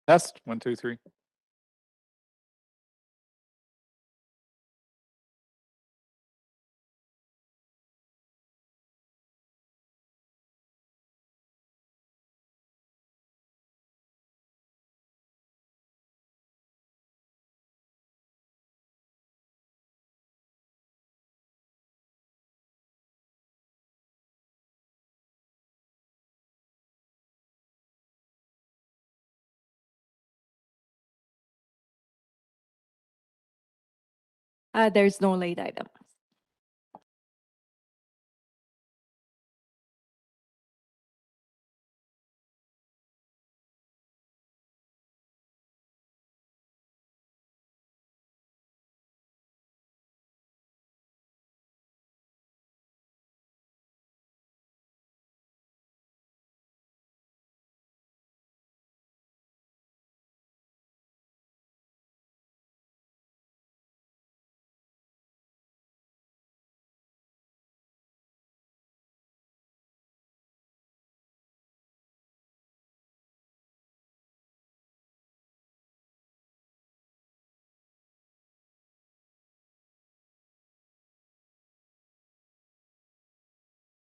Test, 1, 2, 3. There's no late item.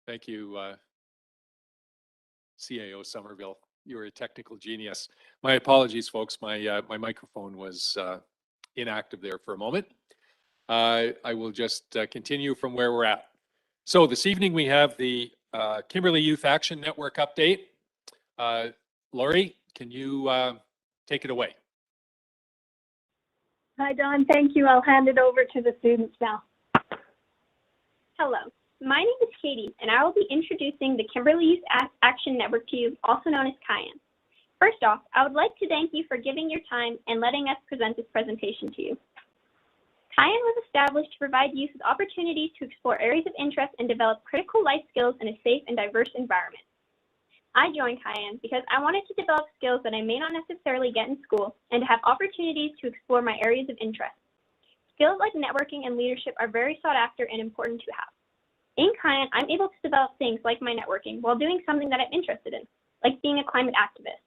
Thank you, CAO Somerville. You're a technical genius. My apologies, folks. My microphone was inactive there for a moment. I will just continue from where we're at. So this evening we have the Kimberly Youth Action Network update. Laurie, can you take it away? Hi, Don. Thank you. I'll hand it over to the students now. Hello, my name is Katie, and I will be introducing the Kimberly Youth Action Network to you, also known as KYAN. First off, I would like to thank you for giving your time and letting us present this presentation to you. KYAN was established to provide youth with opportunities to explore areas of interest and develop critical life skills in a safe and diverse environment. I joined KYAN because I wanted to develop skills that I may not necessarily get in school and to have opportunities to explore my areas of interest. Skills like networking and leadership are very sought after and important to have. In KYAN, I'm able to develop things like my networking while doing something that I'm interested in, like being a climate activist.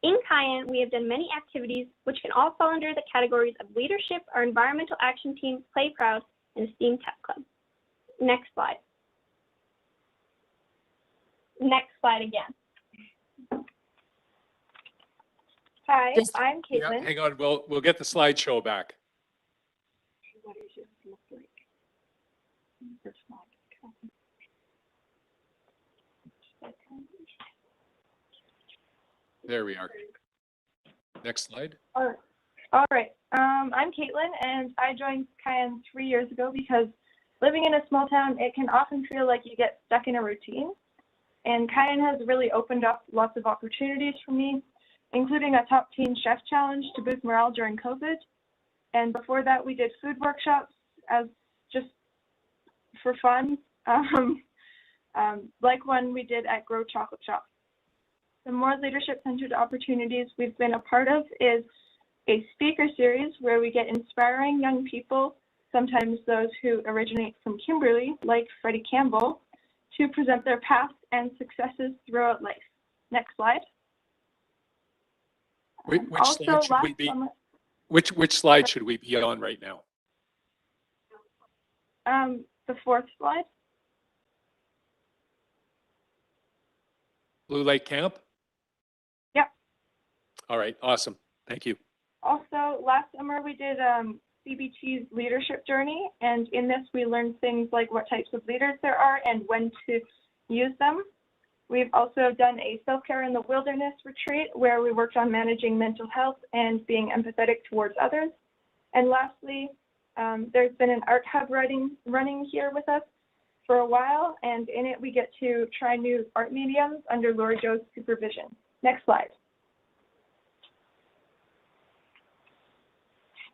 In KYAN, we have done many activities which can all fall under the categories of leadership, our environmental action team, Play Proud, and STEAM Tech Club. Next slide. Next slide again. Hi, I'm Caitlin. Yeah, hang on, we'll get the slideshow back. What does yours look like? There we are. Next slide. All right. I'm Caitlin, and I joined KYAN 3 years ago because living in a small town, it can often feel like you get stuck in a routine. And KYAN has really opened up lots of opportunities for me, including a top teen chef challenge to boost morale during COVID. And before that, we did food workshops as just for fun, like one we did at Grow Chocolate Shop. The more leadership-centered opportunities we've been a part of is a speaker series where we get inspiring young people, sometimes those who originate from Kimberly, like Freddie Campbell, to present their paths and successes throughout life. Next slide. Which slide should we be? Which slide should we be on right now? The fourth slide. Blue Lake Camp? Yep. All right, awesome. Thank you. Also, last summer we did CBT's leadership journey, and in this we learned things like what types of leaders there are and when to use them. We've also done a self-care in the wilderness retreat where we worked on managing mental health and being empathetic towards others. And lastly, there's been an art hub running here with us for a while, and in it we get to try new art mediums under Laura Jo's supervision. Next slide.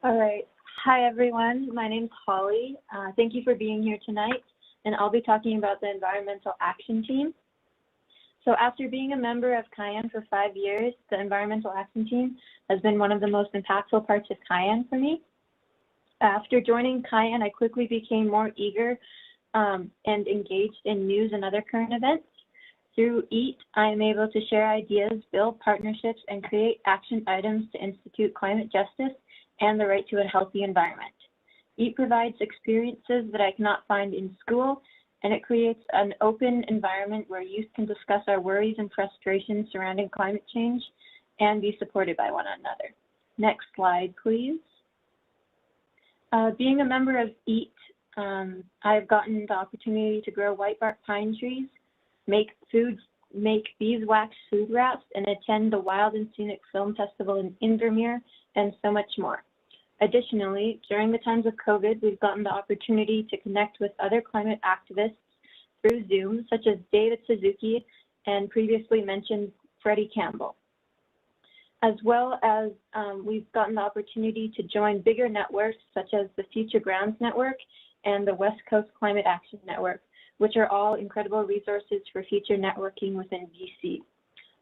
All right. Hi, everyone. My name's Holly. Thank you for being here tonight, and I'll be talking about the Environmental Action Team. So after being a member of KYAN for 5 years, the Environmental Action Team has been one of the most impactful parts of KYAN for me. After joining KYAN, I quickly became more eager and engaged in news and other current events. Through EAT, I am able to share ideas, build partnerships, and create action items to institute climate justice and the right to a healthy environment. EAT provides experiences that I cannot find in school, and it creates an open environment where youth can discuss our worries and frustrations surrounding climate change and be supported by one another. Next slide, please. Being a member of EAT, I've gotten the opportunity to grow whitebark pine trees, make beeswax food wraps, and attend the Wild and Scenic Film Festival in Invermere, and so much more. Additionally, during the times of COVID, we've gotten the opportunity to connect with other climate activists through Zoom, such as David Suzuki and previously mentioned Freddie Campbell. As well as we've gotten the opportunity to join bigger networks such as the Future Grounds Network and the West Coast Climate Action Network, which are all incredible resources for future networking within BC.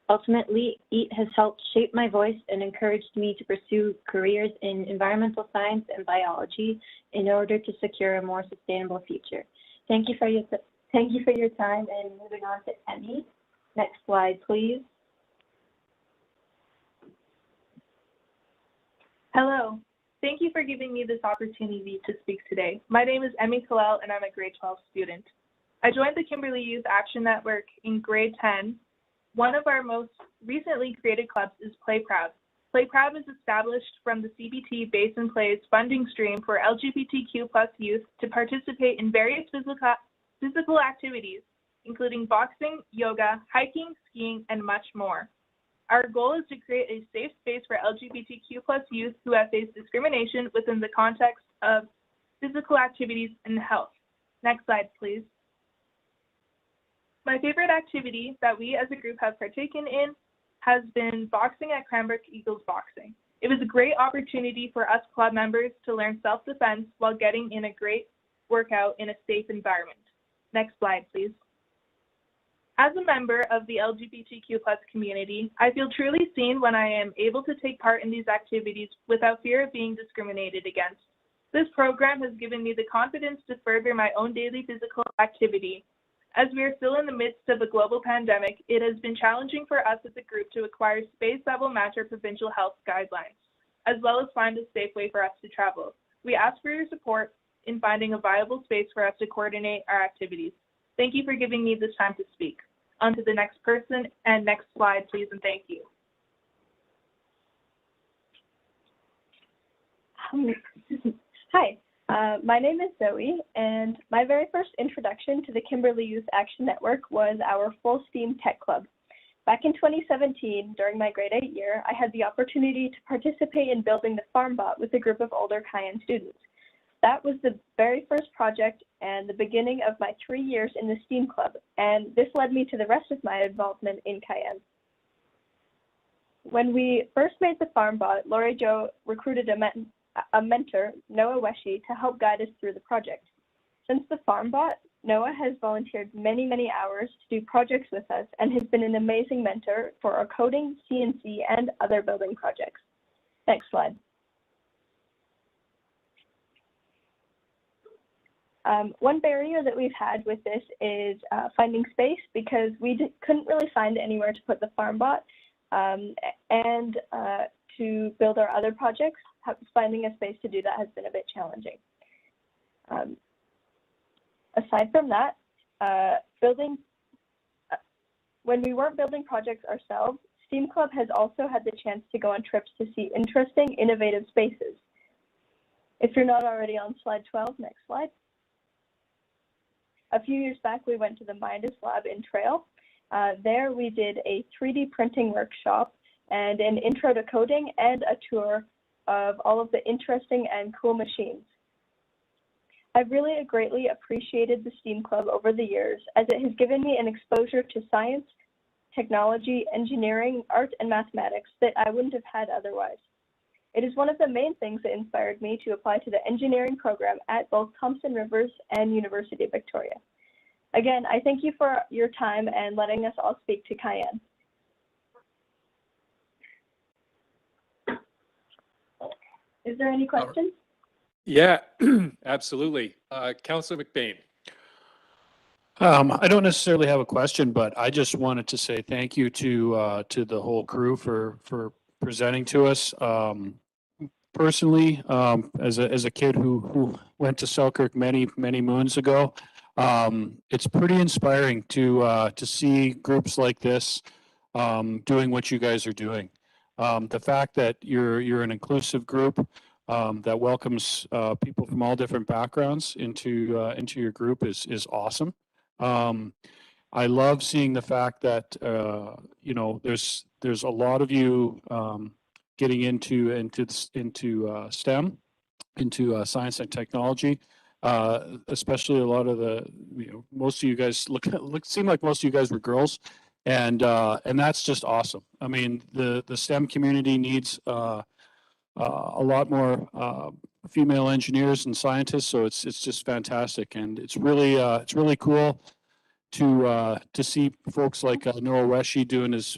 Ultimately, EAT has helped shape my voice and encouraged me to pursue careers in environmental science and biology in order to secure a more sustainable future. Thank you for your time, and moving on to Emmy. Next slide, please. Hello. Thank you for giving me this opportunity to speak today. My name is Emmy Colell, and I'm a grade 12 student. I joined the Kimberly Youth Action Network in grade 10. One of our most recently created clubs is Play Proud. Play Proud is established from the CBT Basin Plays funding stream for LGBTQ+ youth to participate in various physical activities, including boxing, yoga, hiking, skiing, and much more. Our goal is to create a safe space for LGBTQ+ youth who have faced discrimination within the context of physical activities and health. Next slide, please. My favorite activity that we as a group have partaken in has been boxing at Cranbrook Eagles Boxing. It was a great opportunity for us club members to learn self-defense while getting in a great workout in a safe environment. Next slide, please. As a member of the LGBTQ+ community, I feel truly seen when I am able to take part in these activities without fear of being discriminated against. This program has given me the confidence to further my own daily physical activity. As we are still in the midst of a global pandemic, it has been challenging for us as a group to acquire space that will match our provincial health guidelines, as well as find a safe way for us to travel. We ask for your support in finding a viable space for us to coordinate our activities. Thank you for giving me this time to speak. On to the next person, and next slide, please, and thank you. Hi, my name is Zoe, and my very first introduction to the Kimberly Youth Action Network was our Full Steam Tech Club. Back in 2017, during my grade 8 year, I had the opportunity to participate in building the FarmBot with a group of older Cayenne students. That was the very first project and the beginning of my 3 years in the STEAM Club, and this led me to the rest of my involvement in Cayenne. When we first made the FarmBot, Lori Jo recruited a mentor, Noah Weshi, to help guide us through the project. Since the FarmBot, Noah has volunteered many hours to do projects with us and has been an amazing mentor for our coding, CNC, and other building projects. Next slide. One barrier that we've had with this is finding space, because we couldn't really find anywhere to put the FarmBot, and to build our other projects, finding a space to do that has been a bit challenging. Aside from that, when we weren't building projects ourselves, STEAM Club has also had the chance to go on trips to see interesting, innovative spaces. If you're not already on slide 12, next slide. A few years back, we went to the Midas Lab in Trail. There we did a 3D printing workshop and an intro to coding and a tour of all of the interesting and cool machines. I've really greatly appreciated the STEAM Club over the years, as it has given me an exposure to science, technology, engineering, art, and mathematics that I wouldn't have had otherwise. It is one of the main things that inspired me to apply to the engineering program at both Thompson Rivers and University of Victoria. Again, I thank you for your time and letting us all speak to Cayenne. Is there any questions? Yeah, absolutely. Councillor McBain. I don't necessarily have a question, but I just wanted to say thank you to the whole crew for presenting to us. Personally, as a kid who went to Selkirk many moons ago, it's pretty inspiring to see groups like this doing what you guys are doing. The fact that you're an inclusive group that welcomes people from all different backgrounds into your group is awesome. I love seeing the fact that you know there's a lot of you getting into STEM, into science and technology. Especially a lot of the, you know, most of you guys seem like most of you guys were girls, and that's just awesome. I mean, the STEM community needs a lot more female engineers and scientists, so it's just fantastic, and it's really cool to see folks like Noah Weshi doing his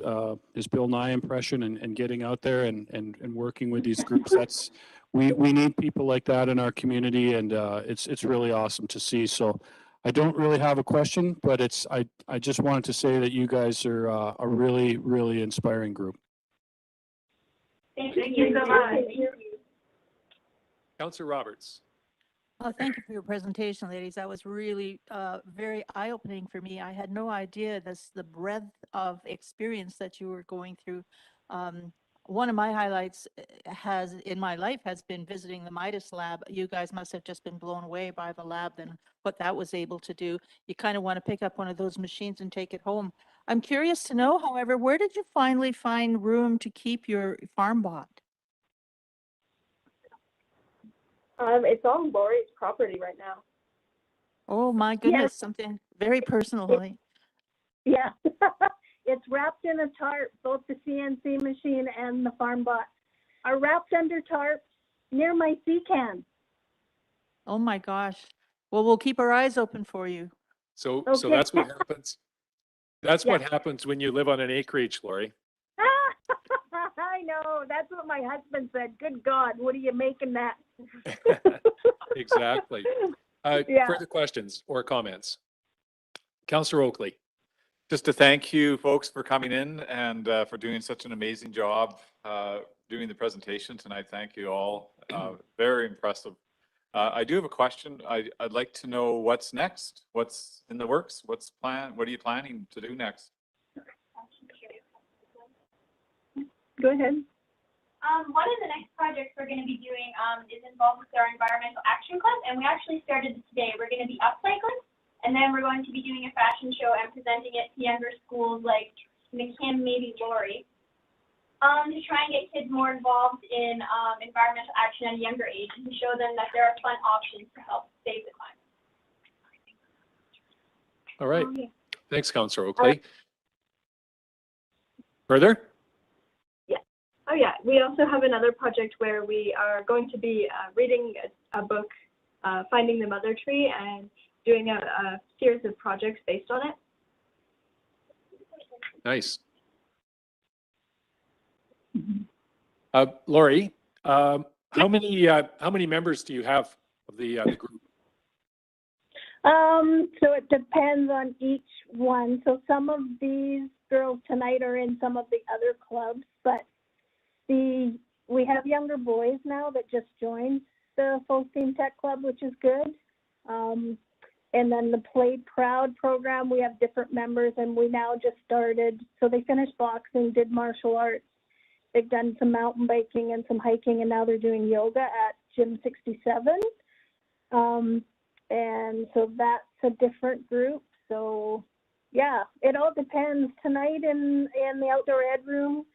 Bill Nye impression and getting out there and working with these groups. That's we need people like that in our community, and it's really awesome to see. So I don't really have a question, but I just wanted to say that you guys are a really inspiring group. Thank you so much. Councillor Roberts. Thank you for your presentation, ladies. That was really very eye-opening for me. I had no idea the breadth of experience that you were going through. One of my highlights in my life has been visiting the Midas lab. You guys must have just been blown away by the lab and what that was able to do. You kind of want to pick up one of those machines and take it home. I'm curious to know, however, where did you finally find room to keep your farm bot? It's on Lori's property right now. Oh my goodness, Yes. something very personally. Yeah, it's wrapped in a tarp. Both the CNC machine and the farm bot are wrapped under tarps near my sea can. Oh my gosh. Well, we'll keep our eyes open for you. So Okay. that's what happens. That's Yeah. what happens when you live on an acreage, Lori. I know. That's what my husband said. Good God, what are you making that? Exactly. Yeah. Further questions or comments? Councillor Oakley. Just to thank you folks for coming in and for doing such an amazing job doing the presentation tonight. Thank you all. Very impressive. I do have a question. I'd like to know what's next. What's in the works? What are you planning to do next? Go ahead. One of the next projects we're going to be doing is involved with our environmental action club, and we actually started it today. We're going to be upcycling, and then we're going to be doing a fashion show and presenting it to younger schools like McKim, maybe Lori, to try and get kids more involved in environmental action at a younger age and to show them that there are fun options to help save the climate. All right. Thanks, Councillor Oakley. Further? Oh yeah, we also have another project where we are going to be reading a book, Finding the Mother Tree, and doing a series of projects based on it. Nice. Lori, how many members do you have of the group? So it depends on each one. So some of these girls tonight are in some of the other clubs, but we have younger boys now that just joined the Full Steam Tech Club, which is good. And then the Play Proud program, we have different members, and we now just started. So they finished boxing, did martial arts. They've done some mountain biking and some hiking, and now they're doing yoga at Gym 67. And so that's a different group. So yeah, it all depends. Tonight in the outdoor ed room,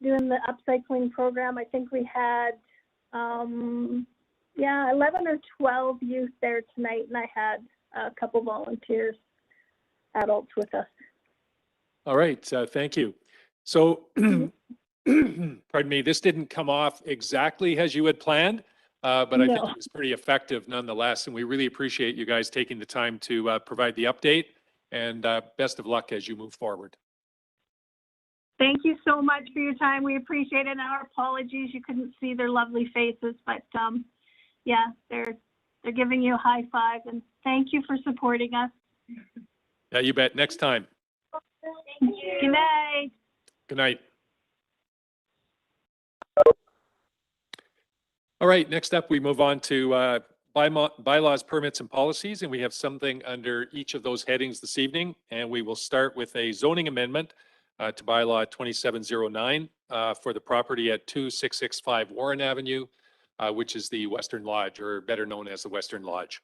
doing the upcycling program, I think we had 11 or 12 youth there tonight, and I had a couple volunteers, adults with us. All right, thank you. So, pardon me, this didn't come off exactly as you had planned, but I think it was pretty effective nonetheless, and we really appreciate you guys taking the time to provide the update, and best of luck as you move forward. Thank you so much for your time. We appreciate it. And our apologies, you couldn't see their lovely faces, but yeah, they're giving you a high five, and thank you for supporting us. Yeah, you bet. Next time. Good night. Good night. All right, next up, we move on to bylaws, permits, and policies, and we have something under each of those headings this evening. And we will start with a zoning amendment to bylaw 2709 for the property at 2665 Warren Avenue, which is the Western Lodge, or better known as the Western Lodge.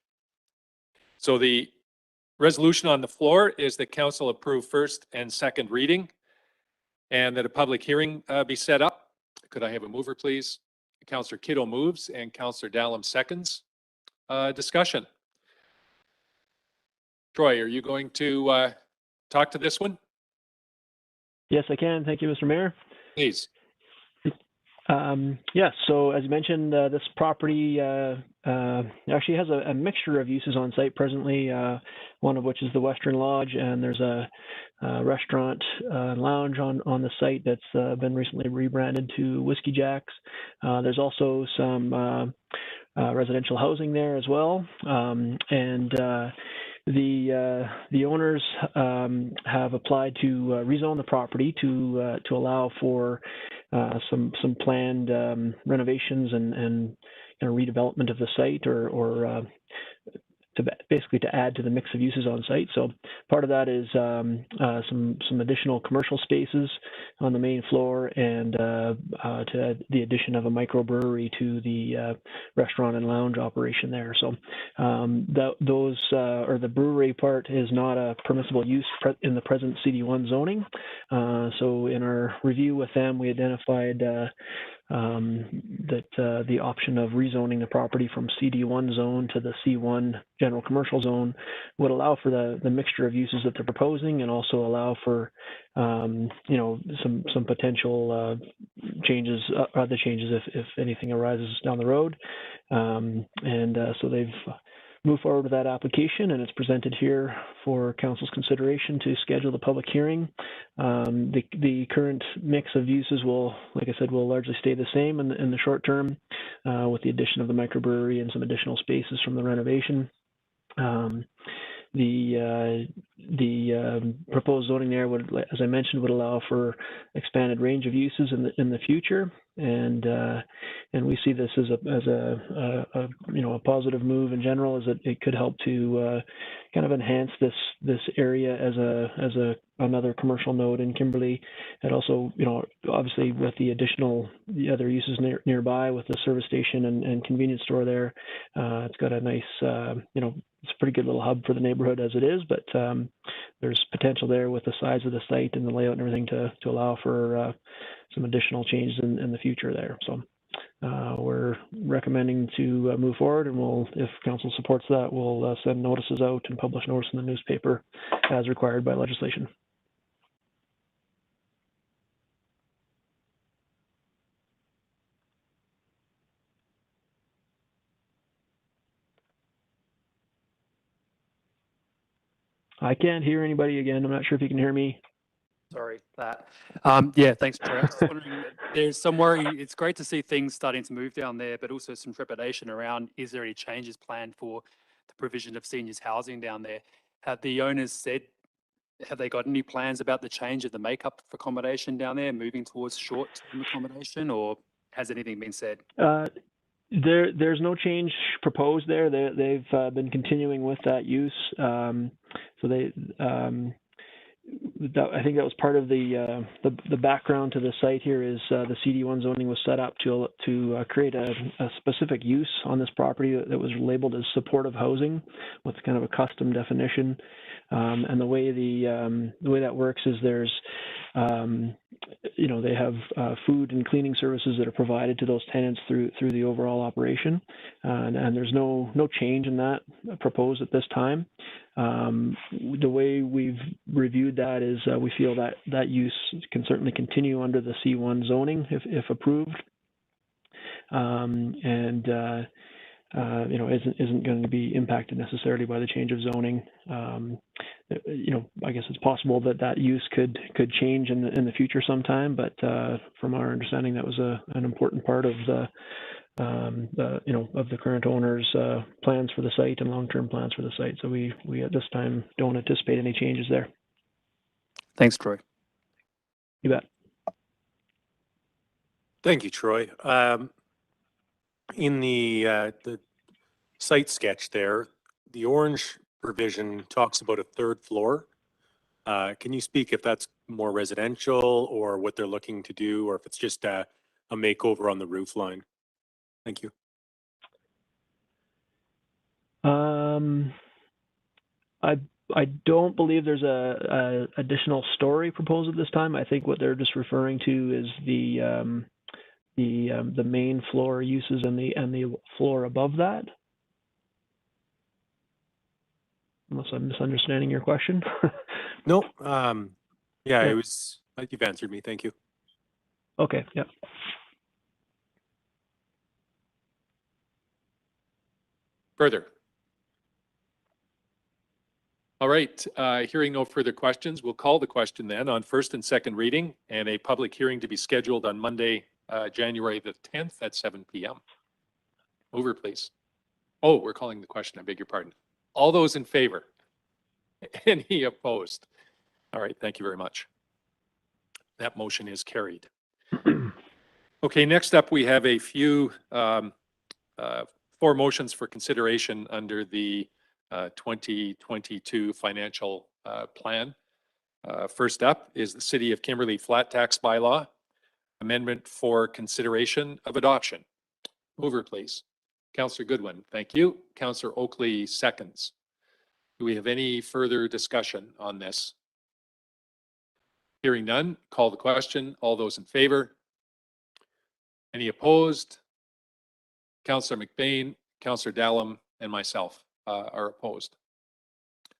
So the resolution on the floor is that council approve first and second reading and that a public hearing be set up. Could I have a mover, please? Councillor Kiddo moves and Councillor Dallum seconds. Discussion. Troy, are you going to talk to this one? Yes, I can. Thank you, Mr. Mayor. Please. Yes, so as you mentioned, this property actually has a mixture of uses on site presently, one of which is the Western Lodge, and there's a restaurant lounge on the site that's been recently rebranded to Whiskey Jack's. There's also some residential housing there as well, and the owners have applied to rezone the property to allow for some planned renovations and redevelopment of the site, or basically to add to the mix of uses on site. So part of that is some additional commercial spaces on the main floor, and to the addition of a microbrewery to the restaurant and lounge operation there. So the brewery part is not a permissible use in the present CD1 zoning. So in our review with them, we identified that the option of rezoning the property from CD1 zone to the C1 general commercial zone would allow for the mixture of uses that they're proposing, and also allow for some potential changes, other changes if anything arises down the road. So they've move forward with that application, and it's presented here for council's consideration to schedule the public hearing. The current mix of uses will, like I said, will largely stay the same in the short term, with the addition of the microbrewery and some additional spaces from the renovation. The proposed zoning there would, as I mentioned, would allow for expanded range of uses in the future, and we see this as a positive move in general, as it could help to kind of enhance this area as another commercial node in Kimberly, and also obviously with the other uses nearby with the service station and convenience store there, it's got a nice it's a pretty good little hub for the neighborhood as it is, but there's potential there with the size of the site and the layout and everything to allow for some additional changes in the future there. So we're recommending to move forward, and if council supports that, we'll send notices out and publish notice in the newspaper as required by legislation. I can't hear anybody again. I'm not sure if you can hear me. Sorry, that. Yeah, thanks, Troy. I was just wondering, there's some worry. It's great to see things starting to move down there, but also some trepidation around, is there any changes planned for the provision of seniors housing down there? Have the owners said, have they got any plans about the change of the makeup of accommodation down there, moving towards short-term accommodation, or has anything been said? There's no change proposed there. They've been continuing with that use. So they, I think that was part of the background to the site here. Is the CD1 zoning was set up to create a specific use on this property that was labeled as supportive housing, with kind of a custom definition. And the way that works is there's they have food and cleaning services that are provided to those tenants through the overall operation, and there's no change in that proposed at this time. The way we've reviewed that is we feel that use can certainly continue under the C1 zoning if approved, and isn't going to be impacted necessarily by the change of zoning. I guess it's possible that use could change in the future sometime, but from our understanding, that was an important part of of the current owner's plans for the site and long-term plans for the site. So we at this time don't anticipate any changes there. Thanks, Troy. You bet. Thank you, Troy. In the site sketch there, the orange provision talks about a third floor. Can you speak if that's more residential or what they're looking to do, or if it's just a makeover on the roof line? Thank you. I don't believe there's a additional story proposed at this time. I think what they're just referring to is the main floor uses and the floor above that. Unless I'm misunderstanding your question. No. Yeah, it was. You've answered me. Thank you. Okay. Yeah. Further? All right, hearing no further questions, we'll call the question then on first and second reading and a public hearing to be scheduled on Monday, January the 10th at 7 p.m. Over, please. Oh, we're calling the question. I beg your pardon. All those in favor? Any opposed? All right, thank you very much. That motion is carried. Okay, next up we have a few 4 motions for consideration under the 2022 financial plan. First up is the City of Kimberly Flat Tax Bylaw Amendment for consideration of adoption. Mover, please. Councillor Goodwin, thank you. Councillor Oakley seconds. Do we have any further discussion on this? Hearing none, call the question. All those in favor? Any opposed? Councillor McBain, Councillor Dallum, and myself are opposed.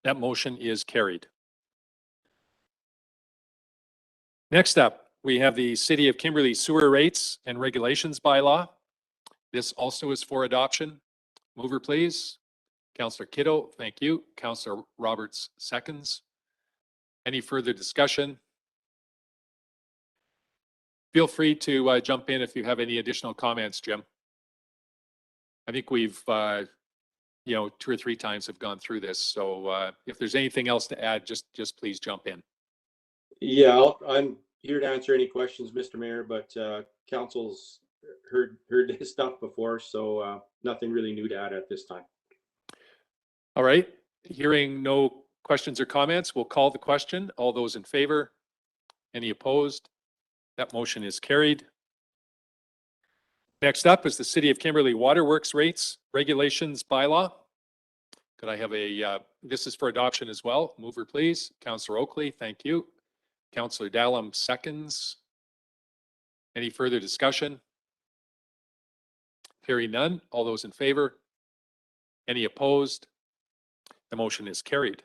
That motion is carried. Next up, we have the City of Kimberly Sewer Rates and Regulations Bylaw. This also is for adoption. Mover, please. Councillor Kiddo, thank you. Councillor Roberts seconds. Any further discussion? Feel free to jump in if you have any additional comments, Jim. I think we've, 2 or 3 times have gone through this. So if there's anything else to add, just please jump in. Yeah, I'm here to answer any questions, Mr. Mayor, but council's heard this stuff before, so nothing really new to add at this time. All right, hearing no questions or comments, we'll call the question. All those in favor? Any opposed? That motion is carried. Next up is the City of Kimberly Waterworks Rates Regulations Bylaw. Could I have this is for adoption as well. Mover, please. Councillor Oakley, thank you. Councillor Dallum seconds. Any further discussion? Hearing none. All those in favor? Any opposed? The motion is carried.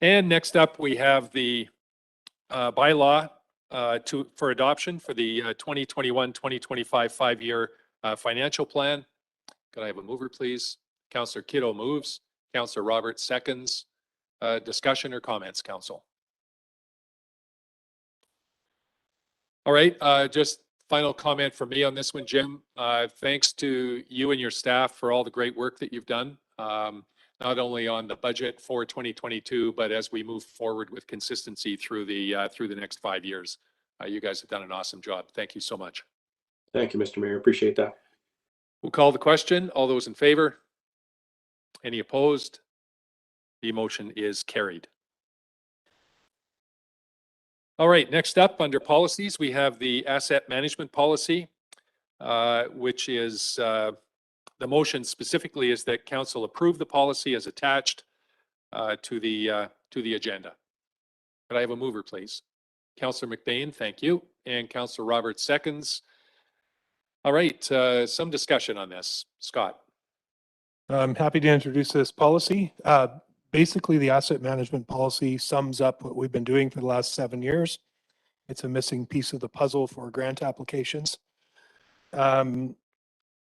And next up, we have the bylaw for adoption for the 2021-2025 5-year financial plan. Could I have a mover, please? Councillor Kiddo moves. Councillor Roberts seconds. Discussion or comments, Council? All right, just final comment from me on this one, Jim. Thanks to you and your staff for all the great work that you've done. Not only on the budget for 2022, but as we move forward with consistency through the next 5 years. You guys have done an awesome job. Thank you so much. Thank you, Mr. Mayor. Appreciate that. We'll call the question. All those in favor? Any opposed? The motion is carried. All right, next up under policies, we have the asset management policy, which is the motion specifically is that council approve the policy as attached to the agenda. Could I have a mover, please? Councillor McBain, thank you. And Councillor Roberts seconds. All right, some discussion on this. Scott. I'm happy to introduce this policy. Basically, the asset management policy sums up what we've been doing for the last 7 years. It's a missing piece of the puzzle for grant applications.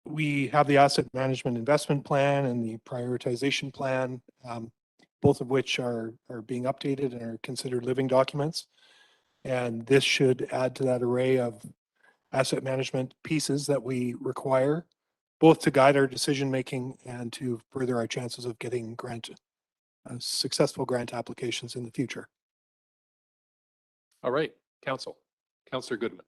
We have the asset management investment plan and the prioritization plan, both of which are being updated and are considered living documents. And this should add to that array of asset management pieces that we require, both to guide our decision making and to further our chances of getting successful grant applications in the future. All right, Councillor Goodman.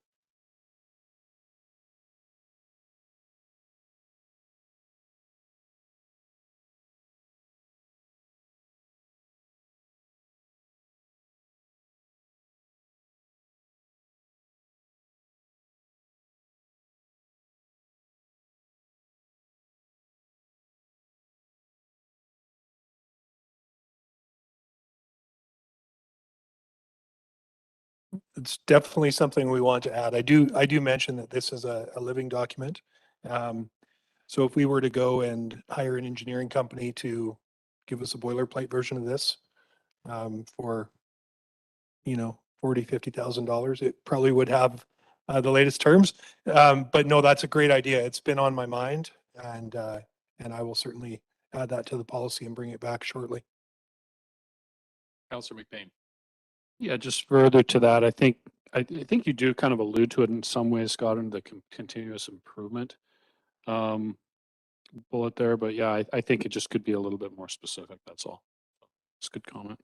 It's definitely something we want to add. I do mention that this is a living document. So if we were to go and hire an engineering company to give us a boilerplate version of this for, you know, $40,000-$50,000, it probably would have the latest terms. But no, that's a great idea. It's been on my mind, and I will certainly add that to the policy and bring it back shortly. Councillor McBain. Yeah, just further to that, I think you do kind of allude to it in some ways, Scott, in the continuous improvement bullet there. But yeah, I think it just could be a little bit more specific. That's all. It's a good comment.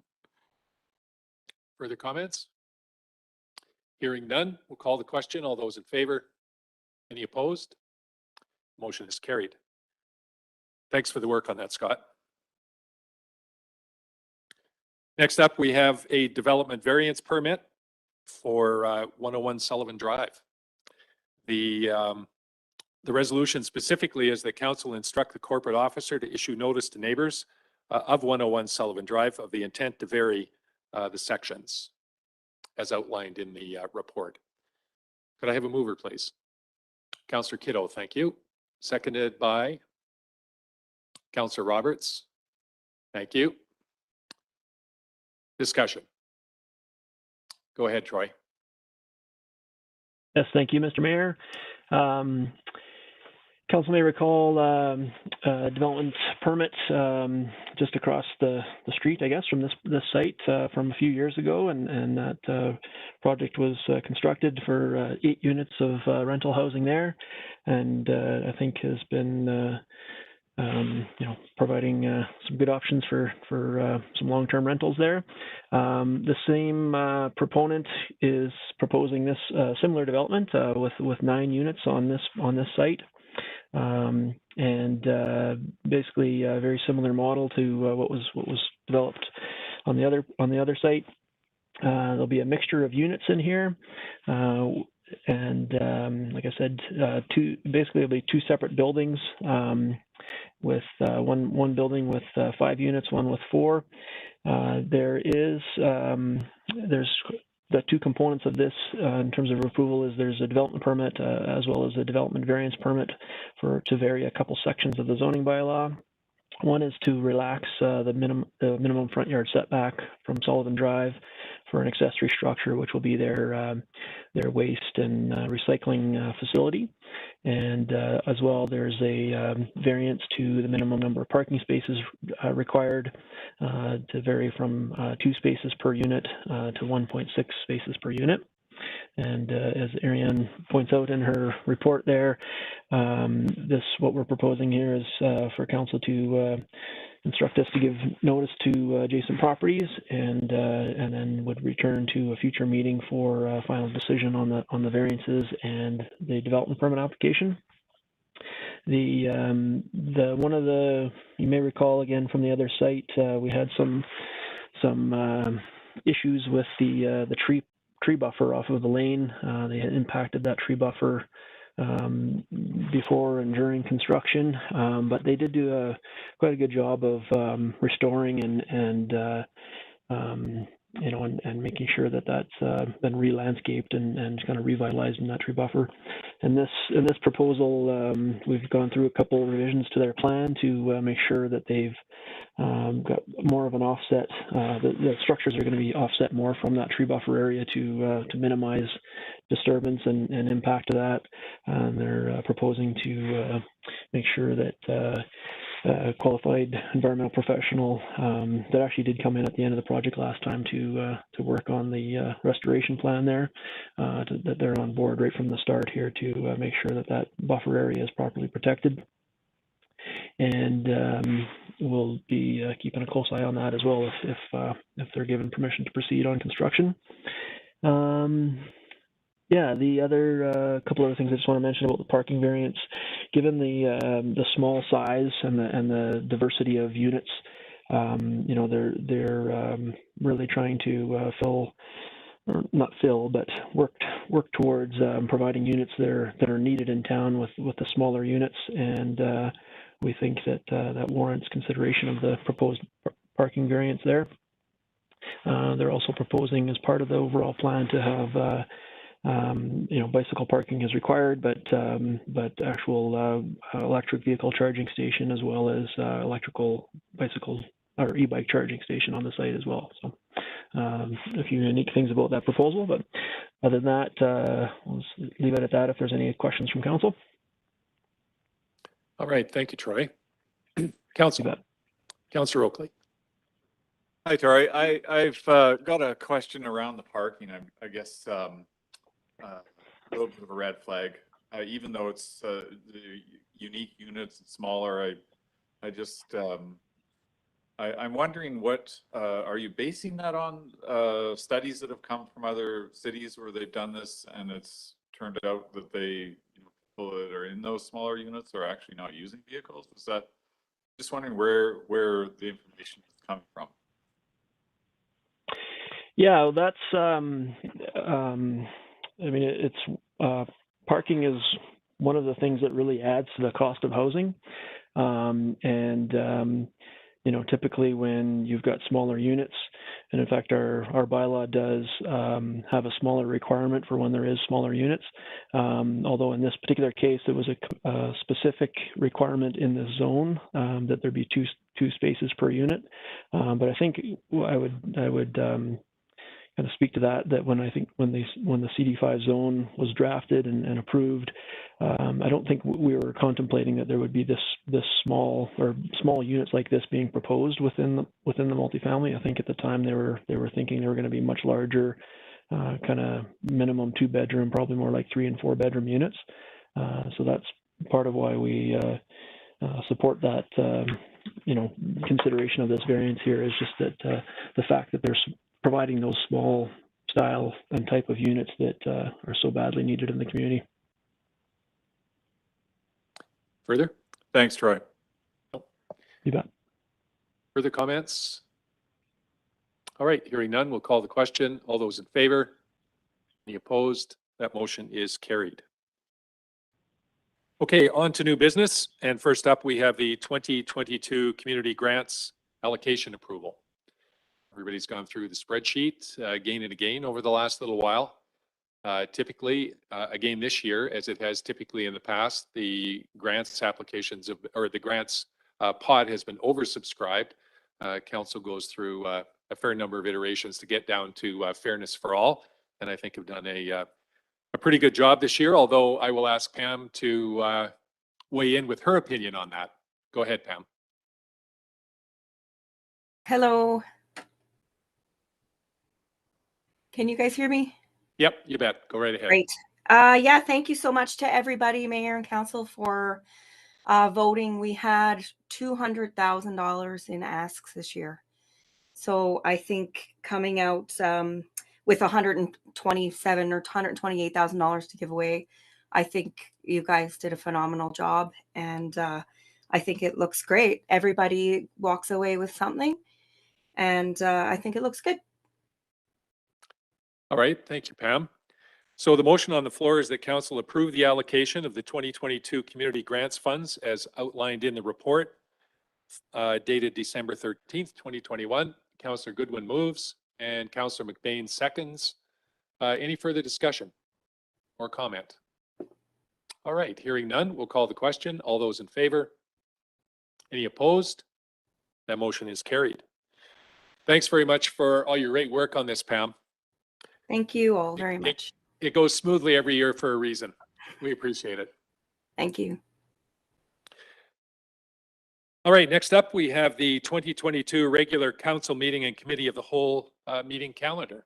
Further comments? Hearing none, we'll call the question. All those in favor? Any opposed? Motion is carried. Thanks for the work on that, Scott. Next up, we have a development variance permit for 101 Sullivan Drive. The resolution specifically is that council instruct the corporate officer to issue notice to neighbors of 101 Sullivan Drive of the intent to vary the sections as outlined in the report. Could I have a mover, please? Councillor Kiddo, thank you. Seconded by Councillor Roberts. Thank you. Discussion. Go ahead, Troy. Yes, thank you, Mr. Mayor. Council may recall development permit just across the street, I guess, from this site from a few years ago, and that project was constructed for 8 units of rental housing there, and I think has been providing some good options for some long-term rentals there. The same proponent is proposing this similar development with 9 units on this site. And basically a very similar model to what was developed on the other site. There'll be a mixture of units in here, and like I said, it'll be 2 separate buildings, with one building with 5 units, one with 4. There's the 2 components of this in terms of approval is there's a development permit as well as a development variance permit to vary a couple sections of the zoning bylaw. One is to relax the minimum front yard setback from Sullivan Drive for an accessory structure, which will be their waste and recycling facility. And as well, there's a variance to the minimum number of parking spaces required to vary from 2 spaces per unit to 1.6 spaces per unit. And as Ariane points out in her report there, what we're proposing here is for council to instruct us to give notice to adjacent properties, and then would return to a future meeting for a final decision on the variances and the development permit application. You may recall again from the other site, we had some issues with the tree buffer off of the lane. They had impacted that tree buffer before and during construction, but they did do quite a good job of restoring and making sure that that's been re-landscaped and kind of revitalized in that tree buffer. In this proposal, we've gone through a couple of revisions to their plan to make sure that they've got more of an offset. The structures are going to be offset more from that tree buffer area to minimize disturbance and impact to that. And they're proposing to make sure that qualified environmental professional that actually did come in at the end of the project last time to work on the restoration plan there. That they're on board right from the start here to make sure that that buffer area is properly protected. And we'll be keeping a close eye on that as well if they're given permission to proceed on construction. Yeah, the other couple other things I just want to mention about the parking variance, given the small size and the diversity of units, you know, they're really trying to fill, or not fill, but work towards providing units that are needed in town with the smaller units, and we think that that warrants consideration of the proposed parking variance there. They're also proposing, as part of the overall plan, to have you know, bicycle parking is required, but actual electric vehicle charging station, as well as electrical bicycle or e-bike charging station on the site as well. So a few unique things about that proposal, but other than that, we'll just leave it at that if there's any questions from council. All right, thank you, Troy. Councillor Oakley. Hi, Troy. I've got a question around the parking. I guess a little bit of a red flag, even though it's the unique units and smaller. I'm wondering what are you basing that on? Studies that have come from other cities where they've done this, and it's turned out that they, people that are in those smaller units are actually not using vehicles. Is that, just wondering where the information is coming from? Yeah, that's I mean, it's parking is one of the things that really adds to the cost of housing, and you know, typically when you've got smaller units, and in fact our bylaw does have a smaller requirement for when there is smaller units, although in this particular case there was a specific requirement in the zone that there be two spaces per unit, but I think I would kind of speak to that when the CD5 zone was drafted and approved, I don't think we were contemplating that there would be this small units like this being proposed within the multifamily. I think at the time they were thinking they were going to be much larger, kind of minimum 2-bedroom, probably more like 3- and 4-bedroom units. So that's part of why we support that you know, consideration of this variance here, is just that the fact that there's providing those small style and type of units that are so badly needed in the community. Further? Thanks, Troy. You bet. Further comments? All right, hearing none, we'll call the question. All those in favor? Any opposed? That motion is carried. Okay, on to new business. And first up, we have the 2022 community grants allocation approval. Everybody's gone through the spreadsheet again and again over the last little while. Typically, again this year, as it has typically in the past, the grants applications or the grants pot has been oversubscribed. Council goes through a fair number of iterations to get down to fairness for all, and I think have done a pretty good job this year. Although I will ask Pam to weigh in with her opinion on that. Go ahead, Pam. Hello. Can you guys hear me? Yep, you bet. Go right ahead. Great. Yeah, thank you so much to everybody, Mayor and Council, for voting. We had $200,000 in asks this year. So I think coming out with $127,000 or $128,000 to give away, I think you guys did a phenomenal job, and I think it looks great. Everybody walks away with something, and I think it looks good. All right, thank you, Pam. So the motion on the floor is that council approve the allocation of the 2022 community grants funds as outlined in the report dated December 13th, 2021. Councillor Goodwin moves and Councillor McBain seconds. Any further discussion or comment? All right, hearing none, we'll call the question. All those in favor? Any opposed? That motion is carried. Thanks very much for all your great work on this, Pam. Thank you all very much. It goes smoothly every year for a reason. We appreciate it. Thank you. All right, next up, we have the 2022 regular council meeting and committee of the whole meeting calendar.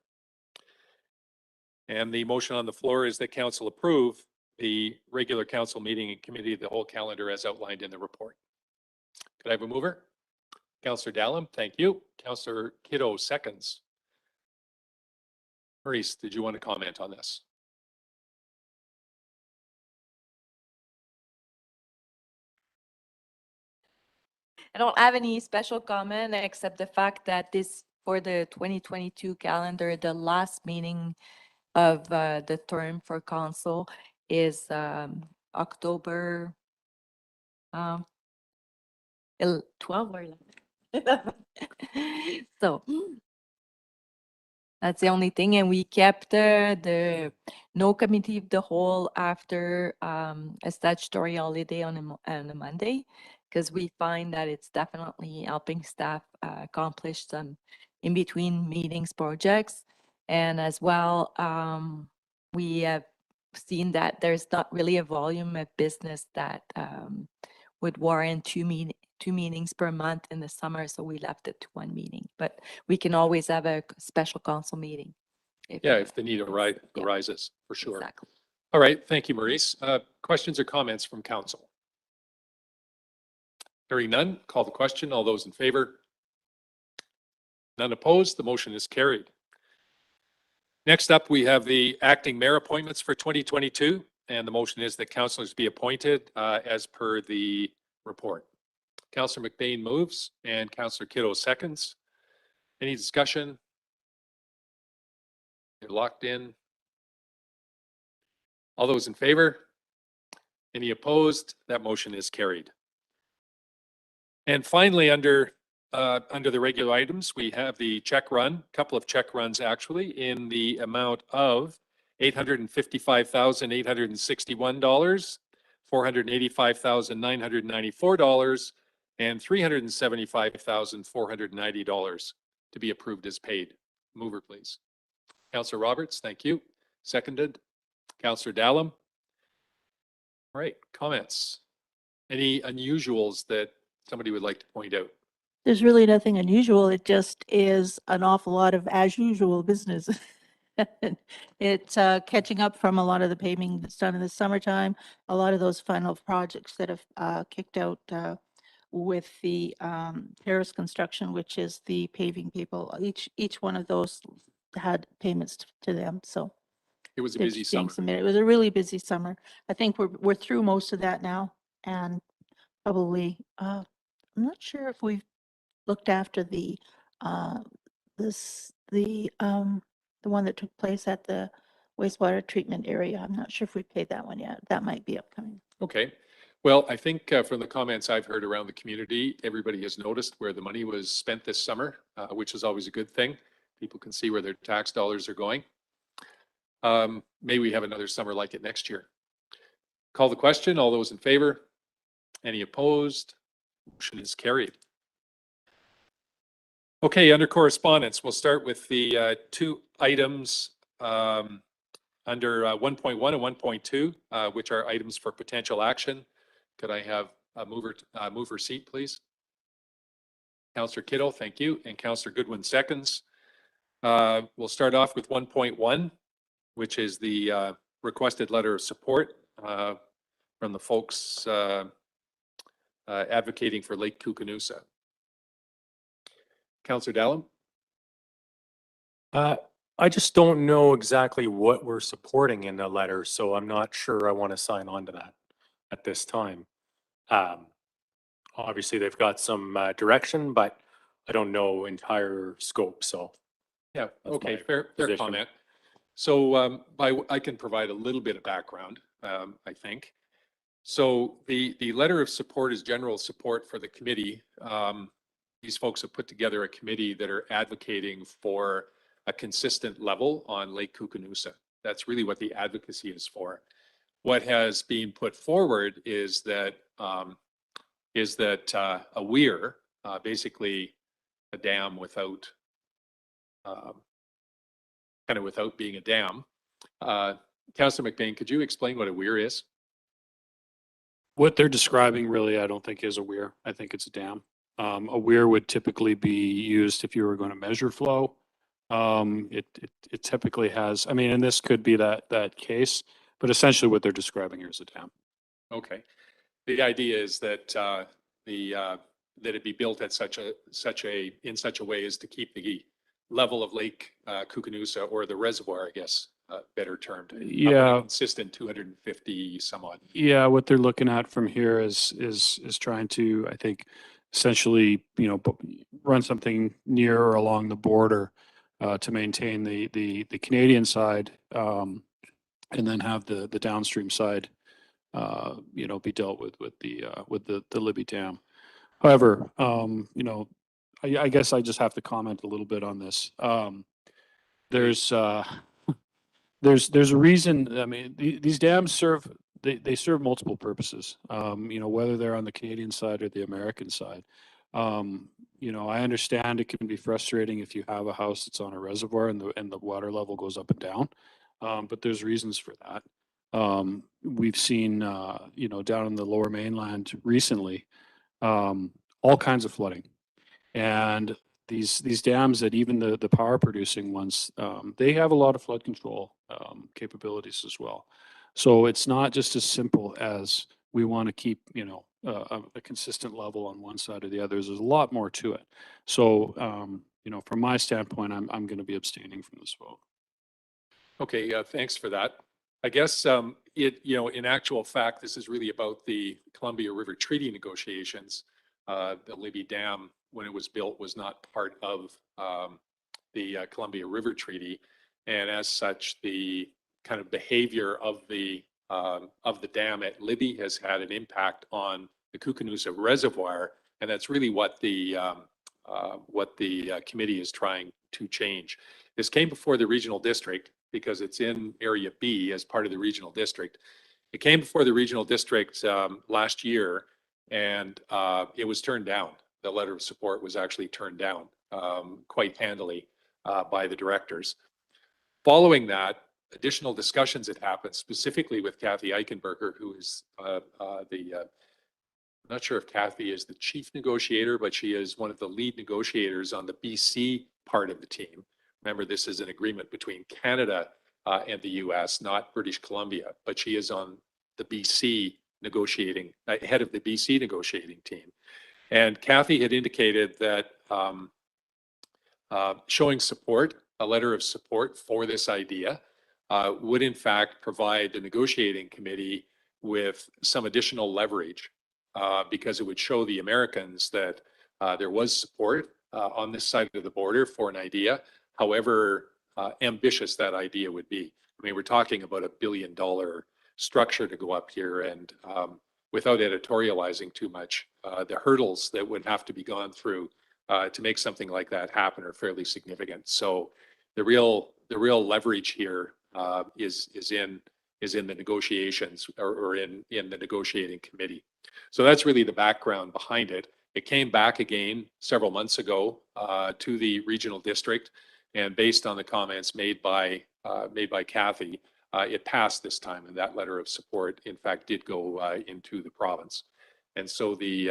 And the motion on the floor is that council approve the regular council meeting and committee of the whole calendar as outlined in the report. Could I have a mover? Councillor Dallum, thank you. Councillor Kiddo seconds. Maurice, did you want to comment on this? I don't have any special comment except the fact that this, for the 2022 calendar, the last meeting of the term for council is October 12 or 11. So that's the only thing. And we kept the no committee of the whole after a statutory holiday on a Monday, because we find that it's definitely helping staff accomplish some in between meetings projects. And as well, we have seen that there's not really a volume of business that would warrant two meetings per month in the summer, so we left it to one meeting. But we can always have a special council meeting. If the need arises, for sure. Exactly. All right, thank you, Maurice. Questions or comments from council? Hearing none, call the question. All those in favor? None opposed. The motion is carried. Next up, we have the acting mayor appointments for 2022, and the motion is that councillors be appointed as per the report. Councillor McBain moves and Councillor Kiddo seconds. Any discussion? You're locked in. All those in favor? Any opposed? That motion is carried. And finally, under the regular items, we have the check run, a couple of check runs actually, in the amount of $855,861, $485,994, and $375,490 to be approved as paid. Mover, please. Councillor Roberts, thank you. Seconded. Councillor Dallum. All right, comments? Any unusuals that somebody would like to point out? There's really nothing unusual. It just is an awful lot of as usual business. It's catching up from a lot of the paving that's done in the summertime, a lot of those final projects that have kicked out with the terrace construction, which is the paving people. Each one of those had payments to them, so. It was a they're busy just being summer. submitted. It was a really busy summer. I think we're through most of that now, and probably, I'm not sure if we've looked after the one that took place at the wastewater treatment area. I'm not sure if we paid that one yet. That might be upcoming. Okay. Well, I think from the comments I've heard around the community, everybody has noticed where the money was spent this summer, which is always a good thing. People can see where their tax dollars are going. May we have another summer like it next year. Call the question. All those in favor? Any opposed? Motion is carried. Okay, under correspondence, we'll start with the two items under 1.1 and 1.2, which are items for potential action. Could I have a mover seat, please? Councillor Kiddo, thank you, and Councillor Goodwin seconds. We'll start off with 1.1, which is the requested letter of support from the folks advocating for Lake Koocanusa. Councillor Dallum? I just don't know exactly what we're supporting in the letter, so I'm not sure I want to sign on to that at this time. Obviously, they've got some direction, but I don't know entire scope, so. Yeah, okay, fair position. comment. So I can provide a little bit of background, I think. So the letter of support is general support for the committee. These folks have put together a committee that are advocating for a consistent level on Lake Koocanusa. That's really what the advocacy is for. What has been put forward is that a weir, basically a dam without without being a dam. Councillor McBain, could you explain what a weir is? What they're describing really, I don't think is a weir. I think it's a dam. A weir would typically be used if you were going to measure flow. It typically has, I mean, and this could be that case, but essentially what they're describing here is a dam. Okay. The idea is that that it be built at in such a way as to keep the level of Lake Koocanusa, or the reservoir, I guess, better termed, Yeah. consistent 250 some odd. Yeah, what they're looking at from here is trying to, I think, essentially, run something near or along the border to maintain the Canadian side, and then have the downstream side, be dealt with the Libby Dam. However, I guess I just have to comment a little bit on this. There's there's a reason. I mean, these dams serve they serve multiple purposes. Whether they're on the Canadian side or the American side. I understand it can be frustrating if you have a house that's on a reservoir and the water level goes up and down, but there's reasons for that. We've seen, down in the Lower Mainland recently, all kinds of flooding, and these dams that even the power producing ones, they have a lot of flood control capabilities as well. So it's not just as simple as we want to keep, a consistent level on one side or the other. There's a lot more to it. So, from my standpoint, I'm going to be abstaining from this vote. Okay, thanks for that. I guess in actual fact, this is really about the Columbia River Treaty negotiations. The Libby Dam, when it was built, was not part of the Columbia River Treaty, and as such, the kind of behavior of the dam at Libby has had an impact on the Koocanusa Reservoir, and that's really what the committee is trying to change. This came before the regional district because it's in Area B as part of the regional district. It came before the regional district last year, and it was turned down. The letter of support was actually turned down quite handily by the directors. Following that, additional discussions had happened, specifically with Kathy Eichenberger, who is I'm not sure if Kathy is the chief negotiator, but she is one of the lead negotiators on the BC part of the team. Remember, this is an agreement between Canada and the US, not British Columbia, but she is on the BC negotiating, head of the BC negotiating team. And Kathy had indicated that showing support, a letter of support for this idea, would in fact provide the negotiating committee with some additional leverage, because it would show the Americans that there was support on this side of the border for an idea, however ambitious that idea would be. I mean, we're talking about $1 billion structure to go up here, and without editorializing too much, the hurdles that would have to be gone through to make something like that happen are fairly significant. So the real leverage here is in the negotiations, or in the negotiating committee. So that's really the background behind it. It came back again several months ago to the regional district, and based on the comments made by Kathy, it passed this time, and that letter of support, in fact, did go into the province. And so the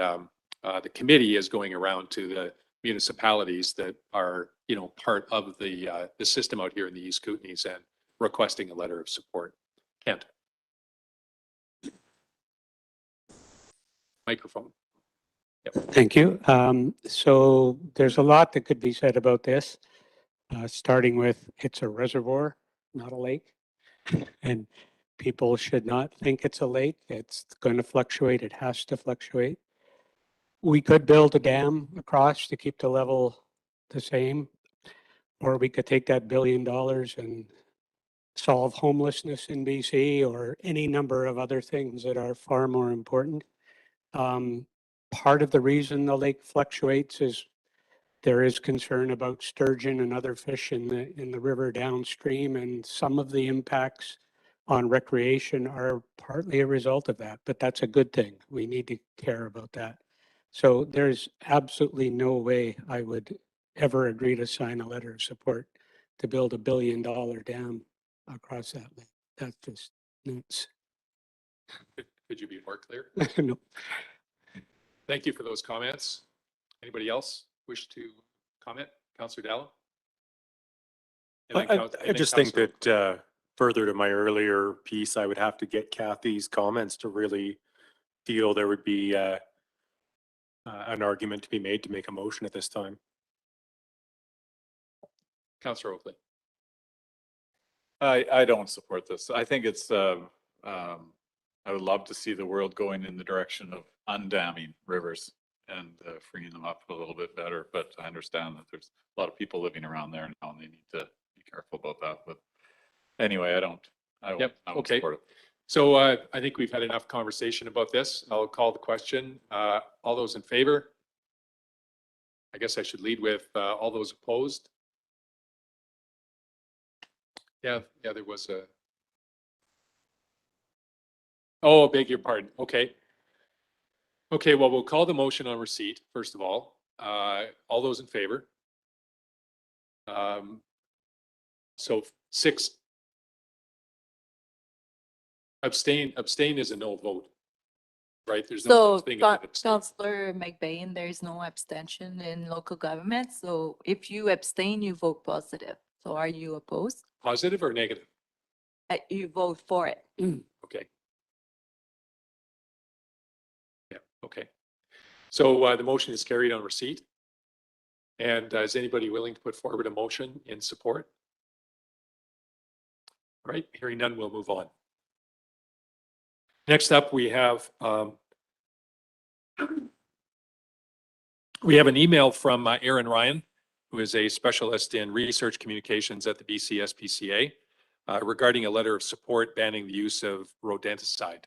committee is going around to the municipalities that are, part of the system out here in the East Kootenays and requesting a letter of support. Kent. Microphone. Yep. Thank you. So there's a lot that could be said about this, starting with it's a reservoir, not a lake. And people should not think it's a lake. It's going to fluctuate. It has to fluctuate. We could build a dam across to keep the level the same, or we could take that $1 billion and solve homelessness in BC, or any number of other things that are far more important. Part of the reason the lake fluctuates is there is concern about sturgeon and other fish in the river downstream, and some of the impacts on recreation are partly a result of that, but that's a good thing. We need to care about that. So there's absolutely no way I would ever agree to sign a letter of support to build $1 billion dam across that lake. That's just nuts. Could Could you be more clear? No. Thank you for those comments. Anybody else wish to comment? Councillor Dallin? I just think that further to my earlier piece, I would have to get Kathy's comments to really feel there would be an argument to be made to make a motion at this time. Councillor Oakley. I don't support this. I think it's, I would love to see the world going in the direction of undamming rivers and freeing them up a little bit better. But I understand that there's a lot of people living around there now and they need to be careful about that. But anyway, I don't Okay. support it. So I think we've had enough conversation about this. I'll call the question. All those in favor? I guess I should lead with all those opposed. Yeah, there was a. Oh, beg your pardon. Okay. Okay, well, we'll call the motion on receipt, first of all. All those in favor? So 6. Abstain is a no vote, right? There's no So, such thing as an abstain. Councillor McBain, there's no abstention in local government. So if you abstain, you vote positive. So are you opposed? Positive or negative? You vote for it. Okay. Yeah, okay. So the motion is carried on receipt. And is anybody willing to put forward a motion in support? All right, hearing none, we'll move on. Next up, we have an email from Aaron Ryan, who is a specialist in research communications at the BC SPCA, regarding a letter of support banning the use of rodenticide.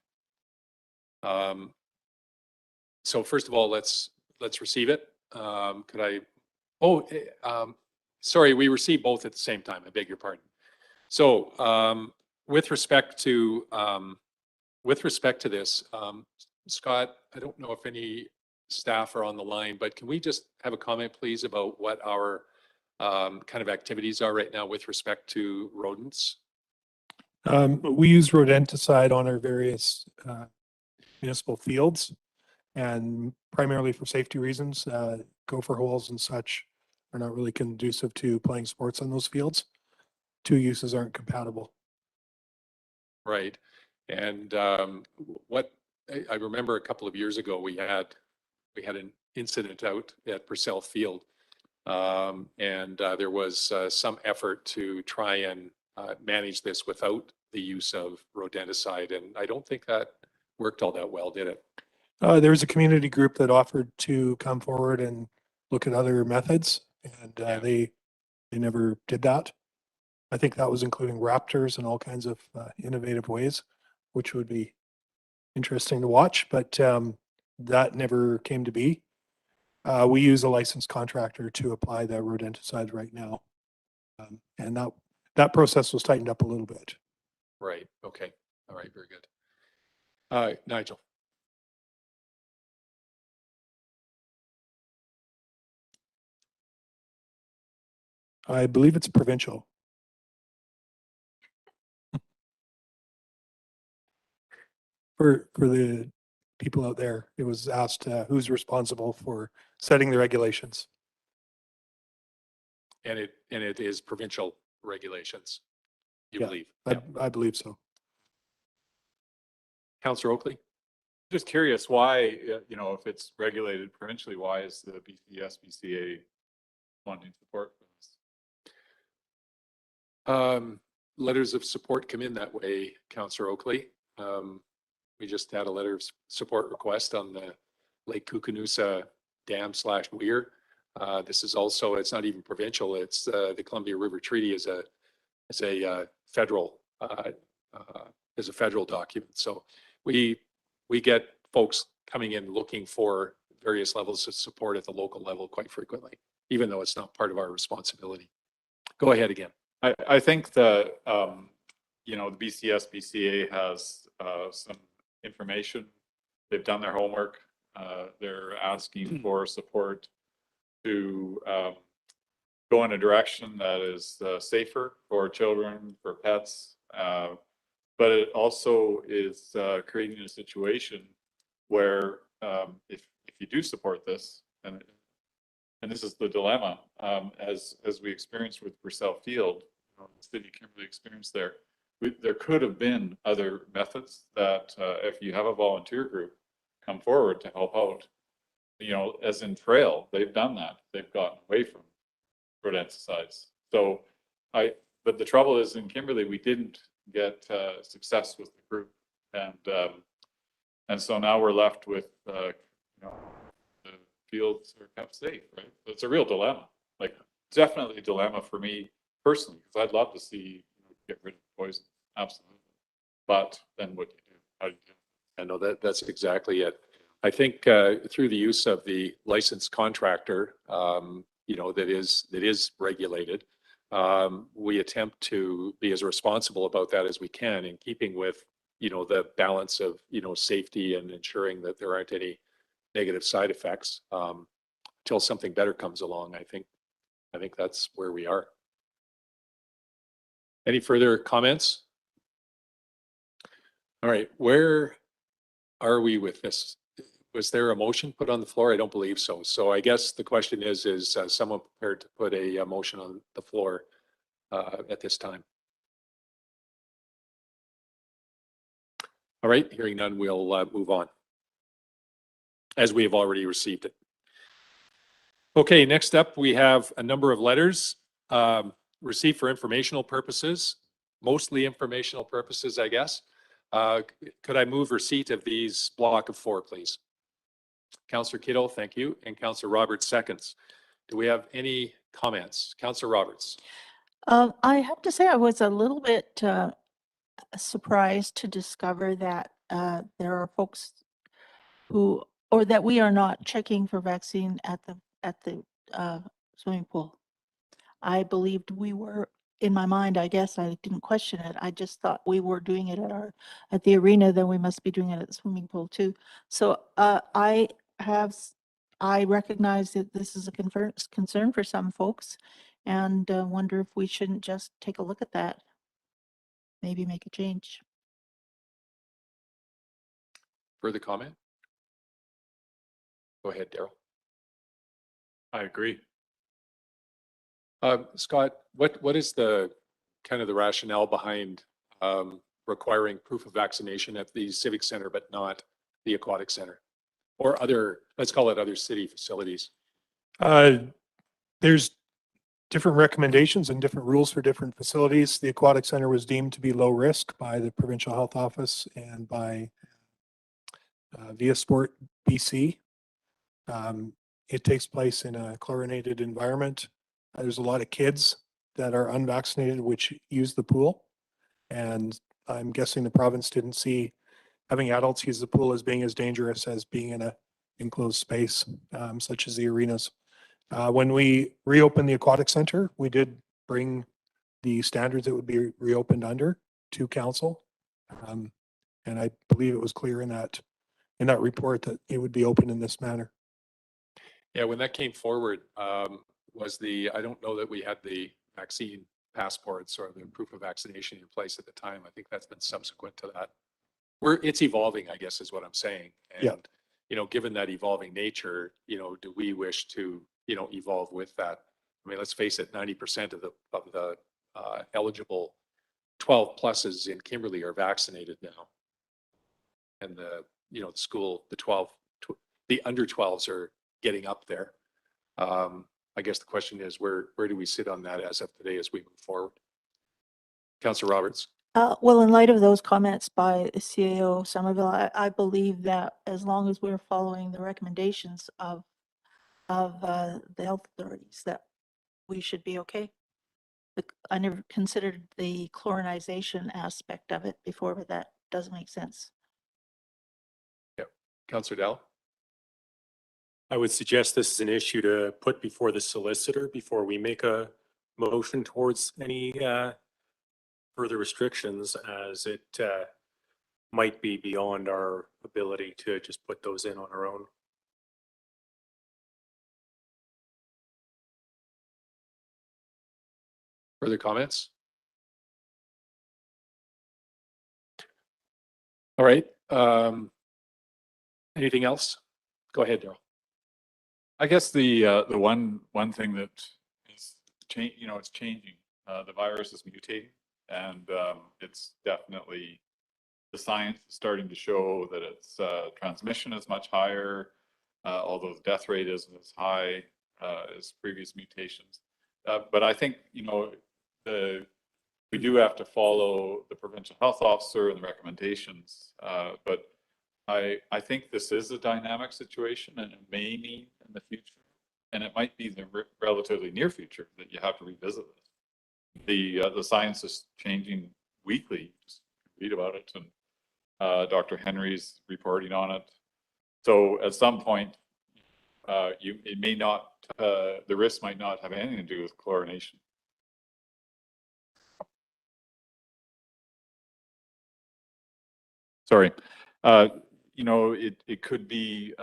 So first of all, let's receive it. Could I? Oh, sorry, we received both at the same time. I beg your pardon. So with respect to this, Scott, I don't know if any staff are on the line, but can we just have a comment, please, about what our kind of activities are right now with respect to rodents? We use rodenticide on our various municipal fields, and primarily for safety reasons. Gopher holes and such are not really conducive to playing sports on those fields. Two uses aren't compatible. Right. And what I remember a couple of years ago, we had an incident out at Purcell Field, and there was some effort to try and manage this without the use of rodenticide, and I don't think that worked all that well, did it? There was a community group that offered to come forward and look at other methods, and they never did that. I think that was including raptors and all kinds of innovative ways, which would be interesting to watch, but that never came to be. We use a licensed contractor to apply the rodenticide right now. And that process was tightened up a little bit. Right. Okay. All right. Very good. Nigel. I believe it's provincial. For the people out there, it was asked who's responsible for setting the regulations. And it is provincial regulations, you Yeah, believe? I believe so. Councillor Oakley? Just curious why, if it's regulated provincially, why is the SPCA wanting support for this? Letters of support come in that way, Councillor Oakley. We just had a letter of support request on the Lake Koocanusa Dam / Weir. This is also, it's not even provincial, it's the Columbia River Treaty is a federal document. So we get folks coming in looking for various levels of support at the local level quite frequently, even though it's not part of our responsibility. Go ahead again. I think that, the BCSBCA has some information. They've done their homework. They're asking for support to go in a direction that is safer for children, for pets, but it also is creating a situation where if you do support this, and this is the dilemma, as we experienced with Purcell Field, the city of Kimberly experienced there, there could have been other methods that if you have a volunteer group come forward to help out, as in trail, they've done that. They've gotten away from rodenticides. So but the trouble is in Kimberly, we didn't get success with the group. And so now we're left with, the fields are kept safe, right? So it's a real dilemma, like definitely a dilemma for me personally, because I'd love to see, get rid of poison, absolutely. But then what do you do? How do you do it? I know that's exactly it. I think through the use of the licensed contractor, that is regulated, we attempt to be as responsible about that as we can, in keeping with the balance of safety and ensuring that there aren't any negative side effects until something better comes along. I think that's where we are. Any further comments? All right, where are we with this? Was there a motion put on the floor? I don't believe so. So I guess the question is someone prepared to put a motion on the floor at this time? All right, hearing none, we'll move on, as we have already received it. Okay, next up, we have a number of letters received for informational purposes, mostly informational purposes, I guess. Could I move receipt of these block of 4, please? Councillor Kittle, thank you. And Councillor Roberts seconds. Do we have any comments? Councillor Roberts. I have to say I was a little bit surprised to discover that there are folks or that we are not checking for vaccine at the swimming pool. I believed we were, in my mind, I guess I didn't question it. I just thought we were doing it at the arena, then we must be doing it at the swimming pool too. So I recognize that this is a concern for some folks, and wonder if we shouldn't just take a look at that, maybe make a change. Further comment? Go ahead, Daryl. I agree. Scott, what is the kind of the rationale behind requiring proof of vaccination at the Civic Center, but not the Aquatic Center or other, let's call it other city facilities? There's different recommendations and different rules for different facilities. The Aquatic Center was deemed to be low risk by the Provincial Health Office and by Via Sport BC. It takes place in a chlorinated environment. There's a lot of kids that are unvaccinated which use the pool. And I'm guessing the province didn't see having adults use the pool as being as dangerous as being in a enclosed space, such as the arenas. When we reopened the Aquatic Center, we did bring the standards that would be reopened under to council. And I believe it was clear in that report that it would be open in this manner. Yeah, when that came forward, I don't know that we had the vaccine passports or the proof of vaccination in place at the time. I think that's been subsequent to that. It's evolving, I guess, is what I'm saying. And, yeah. Given that evolving nature, do we wish to, evolve with that? I mean, let's face it, 90% of the eligible 12 pluses in Kimberly are vaccinated now. And the school, the under 12s are getting up there. I guess the question is, where do we sit on that as of today as we move forward? Councillor Roberts. Well, in light of those comments by CAO Somerville, I believe that as long as we're following the recommendations of the health authorities, that we should be okay. I never considered the chlorinization aspect of it before, but that does make sense. Yep. Councillor Dell. I would suggest this is an issue to put before the solicitor before we make a motion towards any further restrictions, as it might be beyond our ability to just put those in on our own. Further comments? All right. Anything else? Go ahead, Daryl. I guess the one thing that is it's changing. The virus is mutating, and it's definitely the science is starting to show that its transmission is much higher, although the death rate isn't as high as previous mutations. But I think we do have to follow the provincial health officer and the recommendations. But I think this is a dynamic situation, and it may mean in the future, and it might be the relatively near future, that you have to revisit this. The science is changing weekly. Just read about it, and Dr. Henry's reporting on it. So at some point, it may not, the risk might not have anything to do with chlorination. Sorry. It could be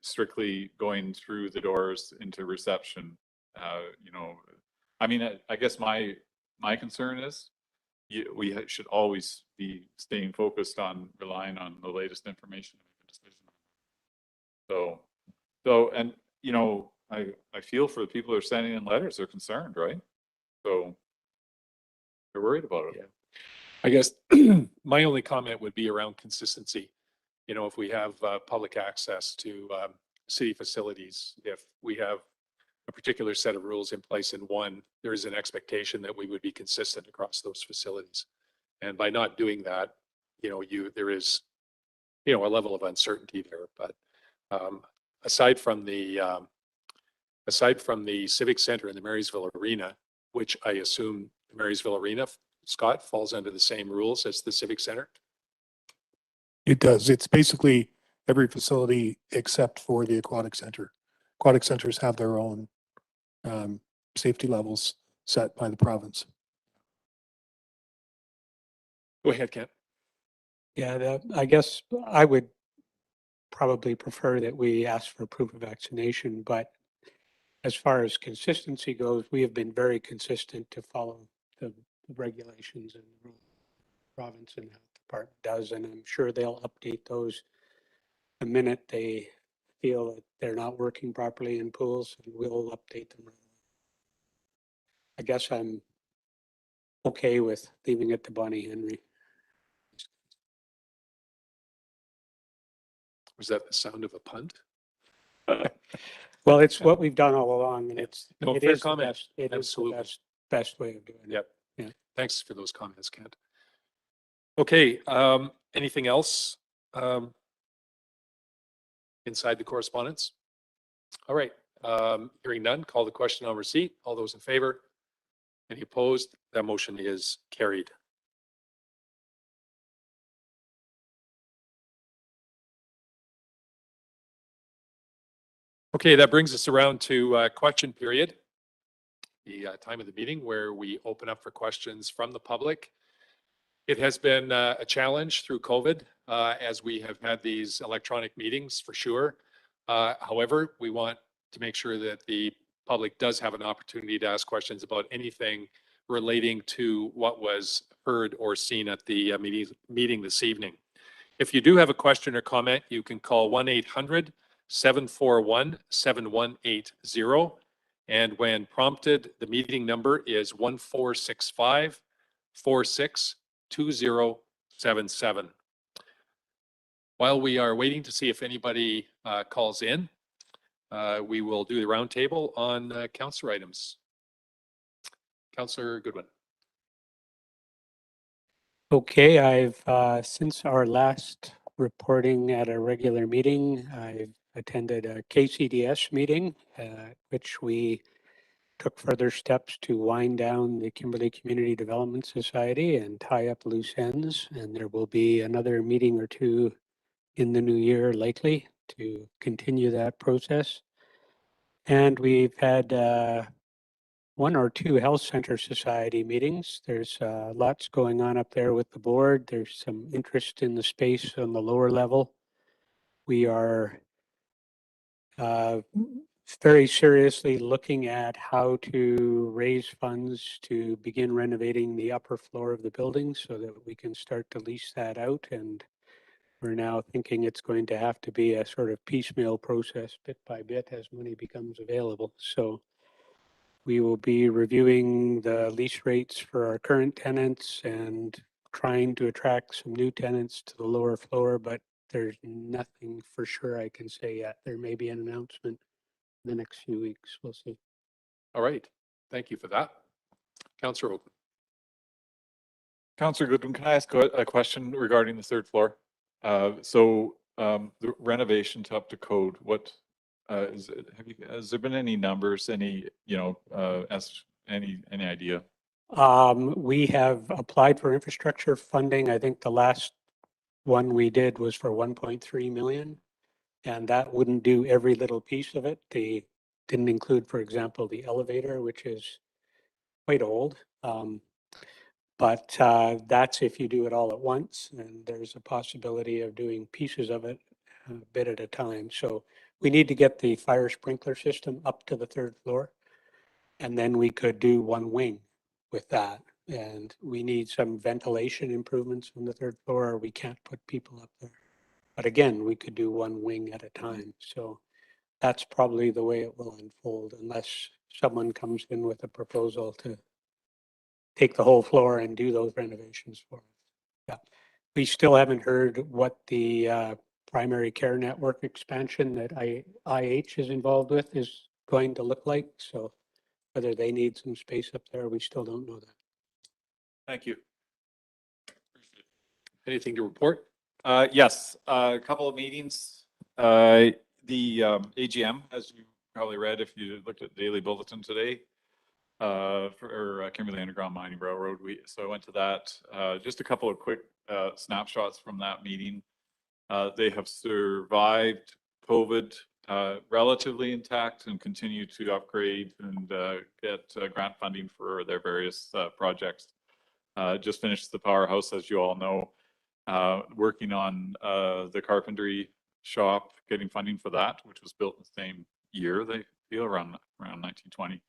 strictly going through the doors into reception. I mean, I guess my concern is we should always be staying focused on relying on the latest information to make a decision. So, and I feel for the people who are sending in letters, they're concerned, right? So they're worried about it. Yeah. I guess my only comment would be around consistency. If we have public access to city facilities, if we have a particular set of rules in place in one, there is an expectation that we would be consistent across those facilities. And by not doing that, there is, a level of uncertainty there. But aside from the Civic Center and the Marysville Arena, which I assume the Marysville Arena, Scott, falls under the same rules as the Civic Center? It does. It's basically every facility except for the aquatic center. Aquatic centers have their own safety levels set by the province. Go ahead, Kent. Yeah, I guess I would probably prefer that we ask for proof of vaccination, but as far as consistency goes, we have been very consistent to follow the regulations and the province and health department does, and I'm sure they'll update those the minute they feel that they're not working properly in pools, and we'll update them. I guess I'm okay with leaving it to Bonnie Henry. Was that the sound of a punt? Well, it's what we've done all along, and it fair is comment. the best. It Absolutely. is the best way of doing it. Yep. Yeah. Thanks for those comments, Kent. Okay. Anything else inside the correspondence? All right. Hearing none, call the question on receipt. All those in favor? Any opposed? That motion is carried. Okay, that brings us around to question period, the time of the meeting where we open up for questions from the public. It has been a challenge through COVID as we have had these electronic meetings for sure. However, we want to make sure that the public does have an opportunity to ask questions about anything relating to what was heard or seen at the meeting this evening. If you do have a question or comment, you can call 1-800-741-7180. And when prompted, the meeting number is 1465-462077. While we are waiting to see if anybody calls in, we will do the roundtable on councillor items. Councillor Goodwin. Okay, I've since our last reporting at a regular meeting, I've attended a KCDS meeting, which we took further steps to wind down the Kimberly Community Development Society and tie up loose ends. And there will be another meeting or two in the new year likely to continue that process. And we've had one or two health center society meetings. There's lots going on up there with the board. There's some interest in the space on the lower level. We are very seriously looking at how to raise funds to begin renovating the upper floor of the building so that we can start to lease that out and We're now thinking it's going to have to be a sort of piecemeal process, bit by bit, as money becomes available. So we will be reviewing the lease rates for our current tenants and trying to attract some new tenants to the lower floor, but there's nothing for sure I can say yet. There may be an announcement in the next few weeks. We'll see. All right. Thank you for that. Councillor Oakley. Councillor Goodwin, can I ask a question regarding the third floor? The renovations up to code, what has there been any numbers, any, any idea? We have applied for infrastructure funding. I think the last one we did was for 1.3 million. And that wouldn't do every little piece of it. They didn't include, for example, the elevator, which is quite old. But that's if you do it all at once, and there's a possibility of doing pieces of it a bit at a time. So we need to get the fire sprinkler system up to the third floor, and then we could do one wing with that. And we need some ventilation improvements on the third floor, or we can't put people up there. But again, we could do one wing at a time. So that's probably the way it will unfold, unless someone comes in with a proposal to take the whole floor and do those renovations for us. Yeah. We still haven't heard what the primary care network expansion that IH is involved with is going to look like. So whether they need some space up there, we still don't know that. Thank you. Anything to report? Yes, a couple of meetings. The AGM, as you probably read if you looked at the Daily Bulletin today, for Kimberly Underground Mining Railroad. So I went to that. Just a couple of quick snapshots from that meeting. They have survived COVID relatively intact and continue to upgrade and get grant funding for their various projects. Just finished the powerhouse, as you all know, working on the carpentry shop, getting funding for that, which was built in the same year, they feel, around 1920.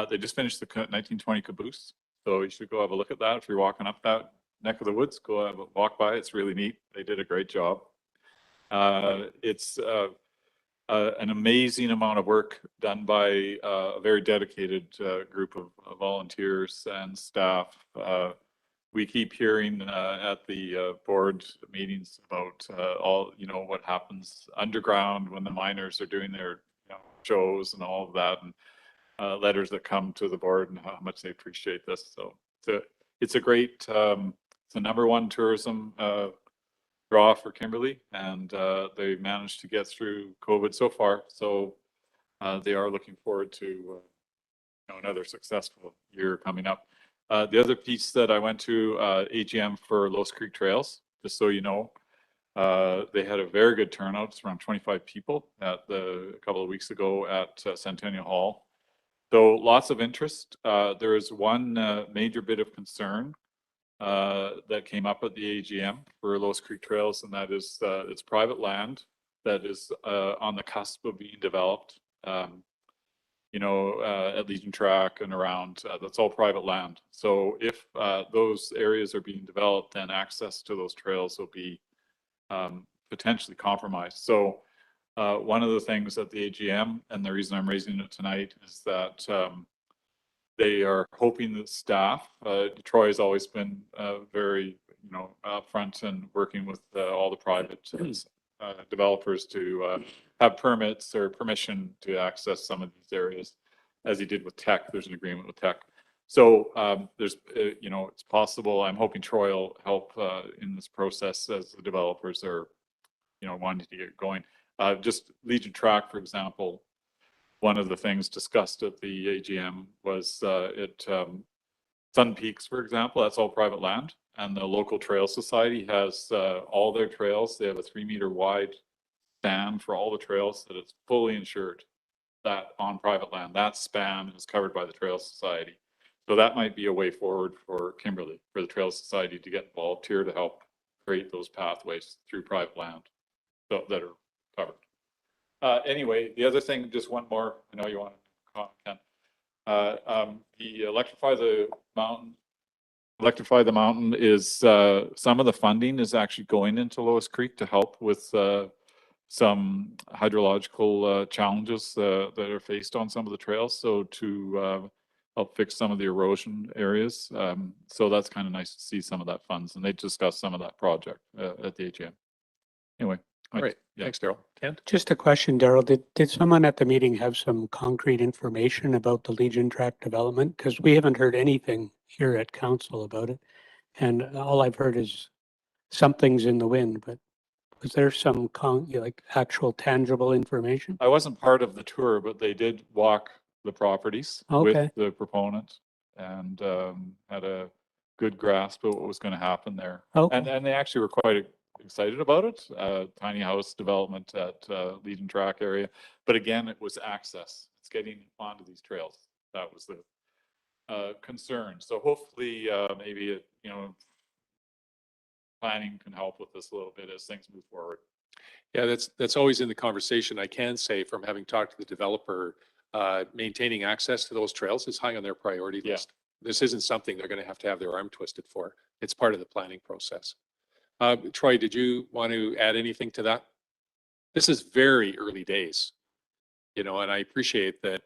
They just finished the 1920 caboose, so you should go have a look at that. If you're walking up that neck of the woods, go have a walk by. It's really neat. They did a great job. It's an amazing amount of work done by a very dedicated group of volunteers and staff. We keep hearing at the board meetings about all, what happens underground when the miners are doing their shows and all of that, and letters that come to the board and how much they appreciate this. So it's a great, it's the #1 tourism draw for Kimberly, and they managed to get through COVID so far. So they are looking forward to another successful year coming up. The other piece that I went to, AGM for Lowe's Creek Trails, just so you know, they had a very good turnout. It's around 25 people a couple of weeks ago at Centennial Hall. So lots of interest. There is one major bit of concern that came up at the AGM for Lowe's Creek Trails, and that is it's private land that is on the cusp of being developed. At Legion Track and around, that's all private land. So if those areas are being developed, then access to those trails will be potentially compromised. So one of the things at the AGM, and the reason I'm raising it tonight, is that they are hoping that staff, Troy has always been very, upfront and working with all the private developers to have permits or permission to access some of these areas, as he did with Tech. There's an agreement with Tech. So there's, it's possible. I'm hoping Troy will help in this process as the developers are, wanting to get going. Just Legion Track, for example, one of the things discussed at the AGM was Sun Peaks, for example, that's all private land. And the local trail society has all their trails. They have a 3-meter wide span for all the trails that it's fully insured that on private land. That span is covered by the Trail Society. So that might be a way forward for Kimberly, for the Trail Society to get involved here to help create those pathways through private land that are covered. Anyway, the other thing, just one more, I know you want to comment, Ken. The Electrify the Mountain Electrify the Mountain is, some of the funding is actually going into Lois Creek to help with some hydrological challenges that are faced on some of the trails. So to help fix some of the erosion areas. So that's kind of nice to see some of that funds, and they discussed some of that project at the AGM. Anyway. All right. Yeah. Thanks, Daryl. Kent? Just a question, Daryl. Did someone at the meeting have some concrete information about the Legion Tract development? Because we haven't heard anything here at council about it. And all I've heard is something's in the wind, but was there some like actual tangible information? I wasn't part of the tour, but they did walk the properties Okay. with the proponent and had a good grasp of what was going to happen there. Okay. And they actually were quite excited about it. Tiny house development at Legion Track area. But again, it was access. It's getting onto these trails. That was the concern. So hopefully maybe it, planning can help with this a little bit as things move forward. Yeah, that's always in the conversation. I can say from having talked to the developer, maintaining access to those trails is high on their priority list. This isn't something they're going to have their arm twisted for. It's part of the planning process. Troy, did you want to add anything to that? This is very early days, and I appreciate that,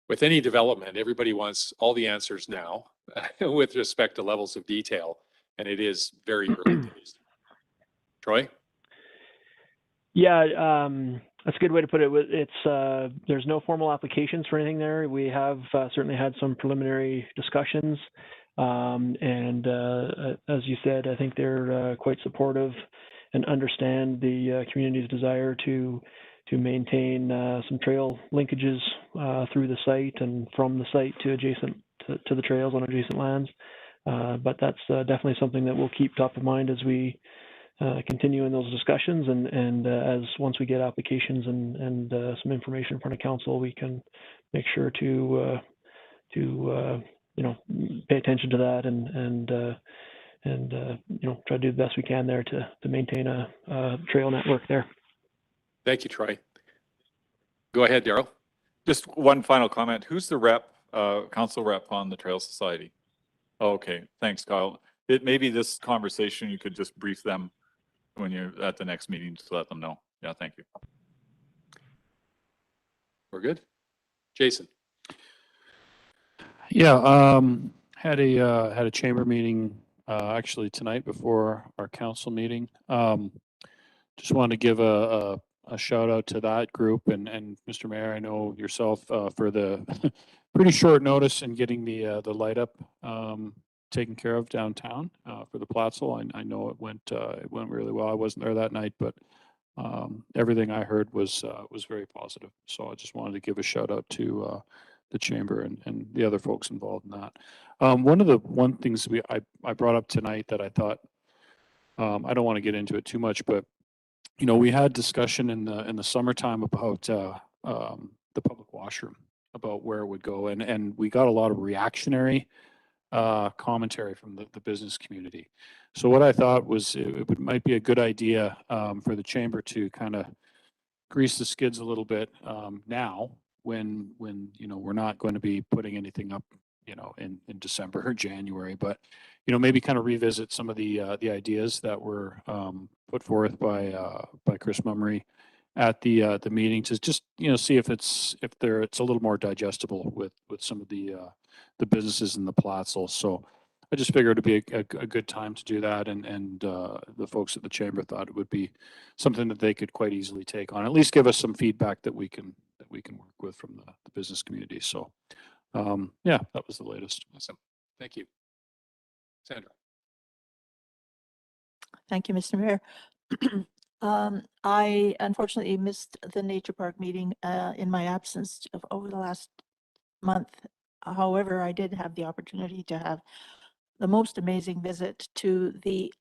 with any development, everybody wants all the answers now with respect to levels of detail, and it is very early days. Troy? Yeah, that's a good way to put it. It's there's no formal applications for anything there. We have certainly had some preliminary discussions, and as you said, I think they're quite supportive and understand the community's desire to maintain some trail linkages through the site and from the site to adjacent to the trails on adjacent lands. But that's definitely something that we'll keep top of mind as we continue in those discussions, and as once we get applications and some information in front of council, we can make sure to pay attention to that and try to do the best we can there to maintain a trail network there. Thank you, Troy. Go ahead, Daryl. Just one final comment. Who's the rep, council rep on the Trail Society? Oh, okay, thanks, Kyle. Maybe this conversation, you could just brief them when you're at the next meeting to let them know. Yeah, thank you. We're good. Jason. Yeah, had a chamber meeting actually tonight before our council meeting. Just wanted to give a shout out to that group and Mr. Mayor, I know yourself for the pretty short notice in getting the light up taken care of downtown for the Platzel. I know it went really well. I wasn't there that night, but everything I heard was very positive. So I just wanted to give a shout out to the chamber and the other folks involved in that. One things I brought up tonight that I thought I don't want to get into it too much, but we had discussion in the summertime about the public washroom, about where it would go, and we got a lot of reactionary commentary from the business community. So what I thought was it might be a good idea for the chamber to kind of grease the skids a little bit now when we're not going to be putting anything up in December or January, but maybe kind of revisit some of the ideas that were put forth by Chris Mummery at the meeting to just see if it's a little more digestible with some of the businesses in the Platzel. So I just figured it'd be a good time to do that, and the folks at the chamber thought it would be something that they could quite easily take on, at least give us some feedback that we can work with from the business community. So yeah, that was the latest. Awesome. Thank you. Sandra. Thank you, Mr. Mayor. I unfortunately missed the nature park meeting in my absence over the last month. However, I did have the opportunity to have the most amazing visit to the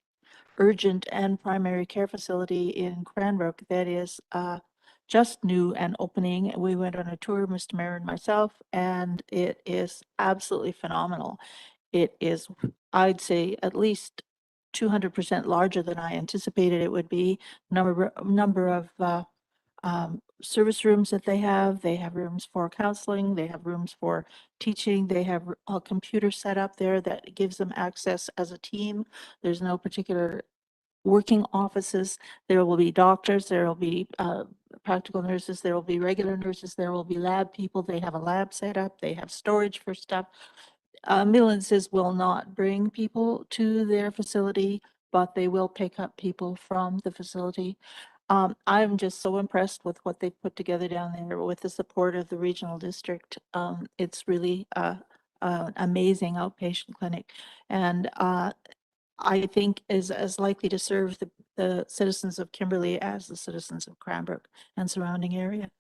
urgent and primary care facility in Cranbrook that is just new and opening. We went on a tour, Mr. Mayor and myself, and it is absolutely phenomenal. It is, I'd say, at least 200% larger than I anticipated it would be. Number of service rooms that they have. They have rooms for counseling. They have rooms for teaching. They have a computer set up there that gives them access as a team. There's no particular working offices. There will be doctors, there will be practical nurses, there will be regular nurses, there will be lab people. They have a lab set up, they have storage for stuff. Ambulances will not bring people to their facility, but they will pick up people from the facility. I'm just so impressed with what they put together down there with the support of the regional district. It's really amazing outpatient clinic. And I think is as likely to serve the citizens of Kimberly as the citizens of Cranbrook and surrounding area.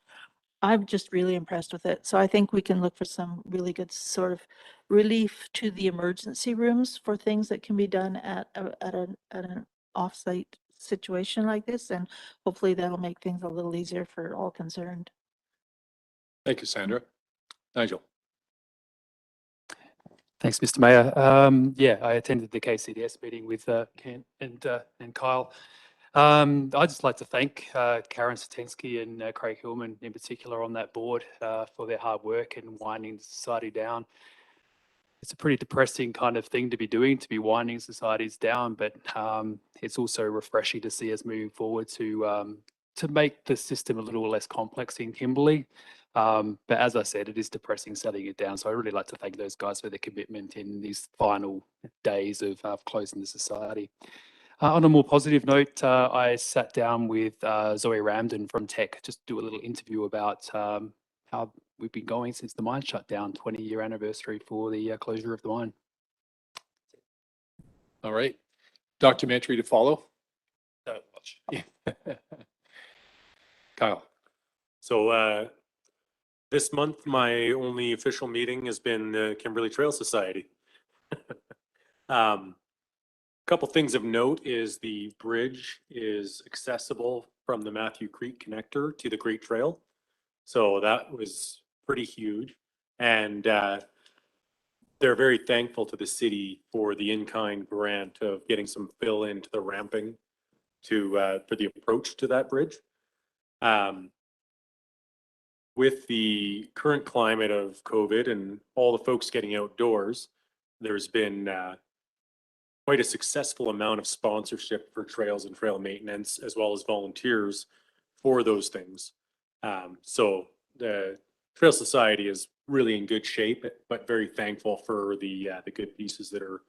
I'm just really impressed with it. So I think we can look for some really good sort of relief to the emergency rooms for things that can be done at an offsite situation like this. And hopefully that'll make things a little easier for all concerned. Thank you, Sandra. Nigel. Thanks, Mr. Mayor. Yeah, I attended the KCDS meeting with Kent and Kyle. I'd just like to thank Karen Satensky and Craig Hillman in particular on that board for their hard work and winding the society down. It's a pretty depressing kind of thing to be doing, to be winding societies down, but it's also refreshing to see us moving forward to make the system a little less complex in Kimberley. But as I said, it is depressing setting it down. So I really like to thank those guys for their commitment in these final days of closing the society. On a more positive note, I sat down with Zoe Ramden from Tech, just do a little interview about how we've been going since the mine shut down, 20-year anniversary for the closure of the mine. All right. Documentary to follow? Not much. Kyle. So this month, my only official meeting has been the Kimberly Trail Society. Couple things of note is the bridge is accessible from the Matthew Creek connector to the Great Trail. So that was pretty huge. And they're very thankful to the city for the in-kind grant of getting some fill into the ramping to for the approach to that bridge. With the current climate of COVID and all the folks getting outdoors, there's been quite a successful amount of sponsorship for trails and trail maintenance, as well as volunteers for those things. So the Trail Society is really in good shape, but very thankful for the good pieces that are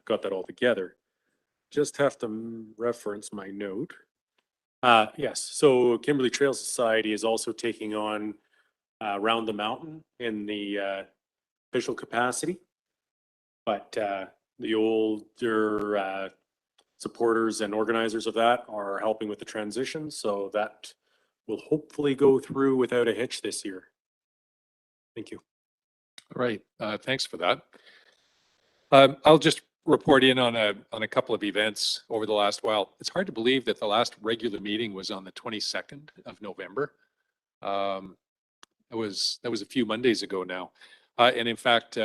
got that all together. Just have to reference my note. Yes, so Kimberly Trail Society is also taking on Round the Mountain in the official capacity, but the older supporters and organizers of that are helping with the transition, so that will hopefully go through without a hitch this year. Thank you. All right, thanks for that. I'll just report in on a couple of events over the last while. It's hard to believe that the last regular meeting was on the 22nd of November. That was a few Mondays ago now. And in fact,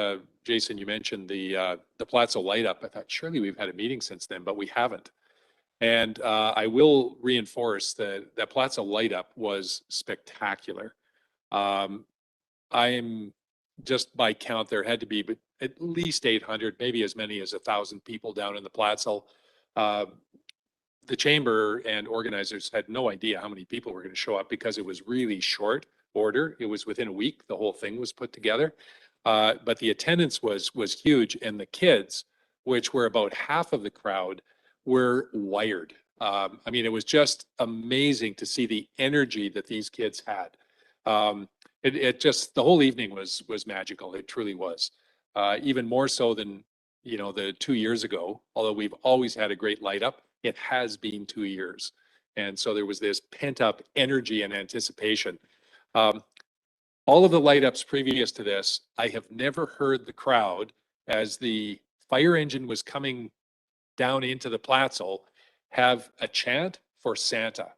Jason, you mentioned the Plaza light up. I thought surely we've had a meeting since then, but we haven't. And I will reinforce that that Plaza light up was spectacular. I'm just by count, there had to be at least 800, maybe as many as 1,000 people down in the Plaza. The chamber and organizers had no idea how many people were going to show up because it was really short order. It was within a week, the whole thing was put together. But the attendance was huge, and the kids, which were about half of the crowd, were wired. I mean, it was just amazing to see the energy that these kids had. It just, the whole evening was magical. It truly was. Even more so than, you know, the 2 years ago, although we've always had a great light up, it has been 2 years. And so there was this pent up energy and anticipation. All of the light ups previous to this, I have never heard the crowd as the fire engine was coming down into the Plaza have a chant for Santa.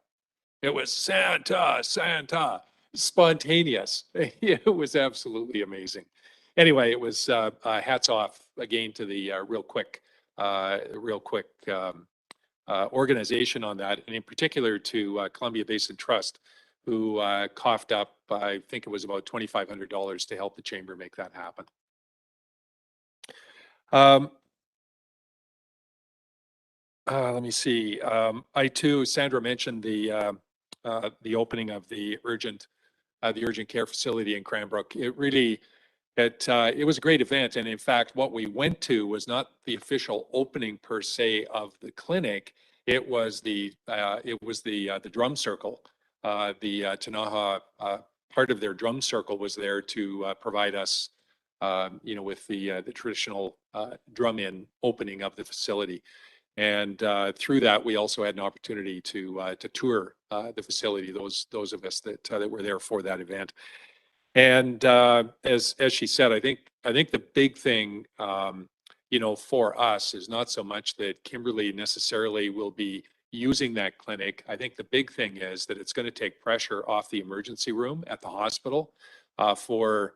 It was Santa, Santa, spontaneous. It was absolutely amazing. Anyway, it was hats off again to the real quick organization on that, and in particular to Columbia Basin Trust, who coughed up, I think it was about $2,500 to help the chamber make that happen. Let me see. I too, Sandra mentioned the opening of the urgent care facility in Cranbrook. It really, it was a great event, and in fact, what we went to was not the official opening per se of the clinic. It was the drum circle. The Tanaha part of their drum circle was there to provide us, with the traditional drum-in opening of the facility. And through that, we also had an opportunity to tour the facility. Those of us that were there for that event. And as she said, I think the big thing, for us is not so much that Kimberly necessarily will be using that clinic. I think the big thing is that it's going to take pressure off the emergency room at the hospital for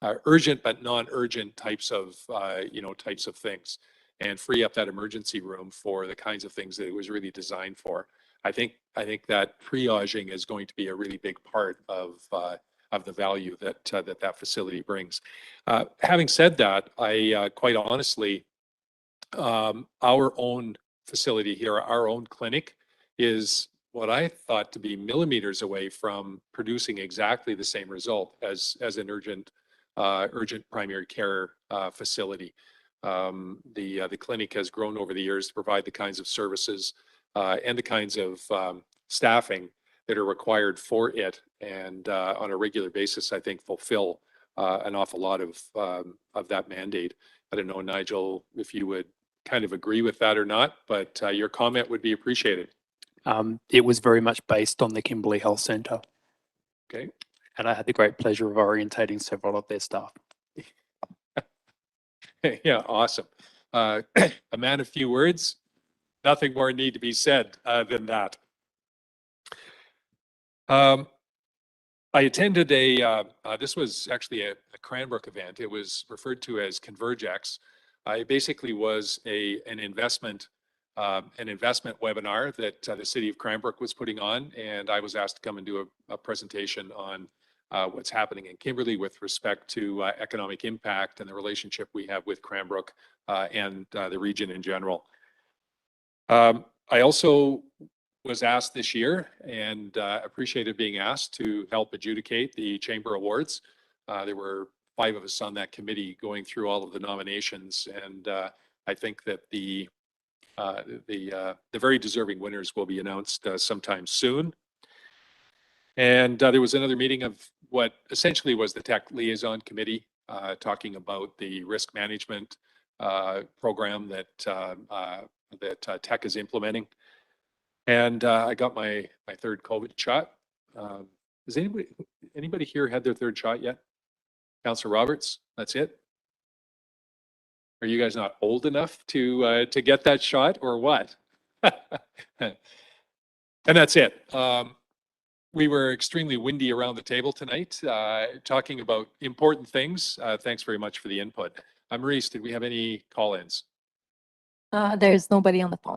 urgent but non-urgent types of things, and free up that emergency room for the kinds of things that it was really designed for. I think that triaging is going to be a really big part of the value that facility brings. Having said that, I quite honestly, our own facility here, our own clinic, is what I thought to be millimeters away from producing exactly the same result as an urgent primary care facility. The clinic has grown over the years to provide the kinds of services and the kinds of staffing that are required for it, and on a regular basis, I think fulfill an awful lot of that mandate. I don't know, Nigel, if you would kind of agree with that or not, but your comment would be appreciated. It was very much based on the Kimberley Health Centre. Okay. And I had the great pleasure of orientating several of their staff. Yeah, awesome. A man of few words. Nothing more need to be said than that. I attended this was actually a Cranbrook event. It was referred to as ConvergeX. It basically was an investment webinar that the city of Cranbrook was putting on, and I was asked to come and do a presentation on what's happening in Kimberley with respect to economic impact and the relationship we have with Cranbrook and the region in general. I also was asked this year, and appreciated being asked to help adjudicate the Chamber Awards. There were 5 of us on that committee going through all of the nominations, and I think that the very deserving winners will be announced sometime soon. And there was another meeting of what essentially was the Tech Liaison Committee, talking about the risk management program that Tech is implementing. And I got my 3rd COVID shot. Has anybody here had their 3rd shot yet? Councillor Roberts, that's it? Are you guys not old enough to get that shot, or what? And that's it. We were extremely windy around the table tonight, talking about important things. Thanks very much for the input. Maurice, did we have any call-ins? There's nobody on the phone.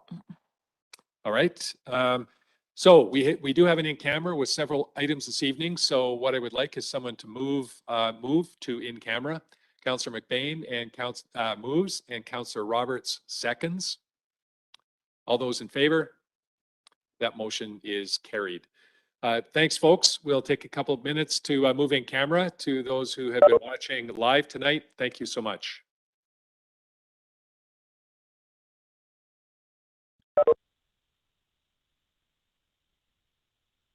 All right. So we do have an in-camera with several items this evening. So what I would like is someone to move to in-camera. Councillor McBain and moves, and Councillor Roberts seconds. All those in favor? That motion is carried. Thanks, folks. We'll take a couple of minutes to move in camera. To those who have been watching live tonight, thank you so much.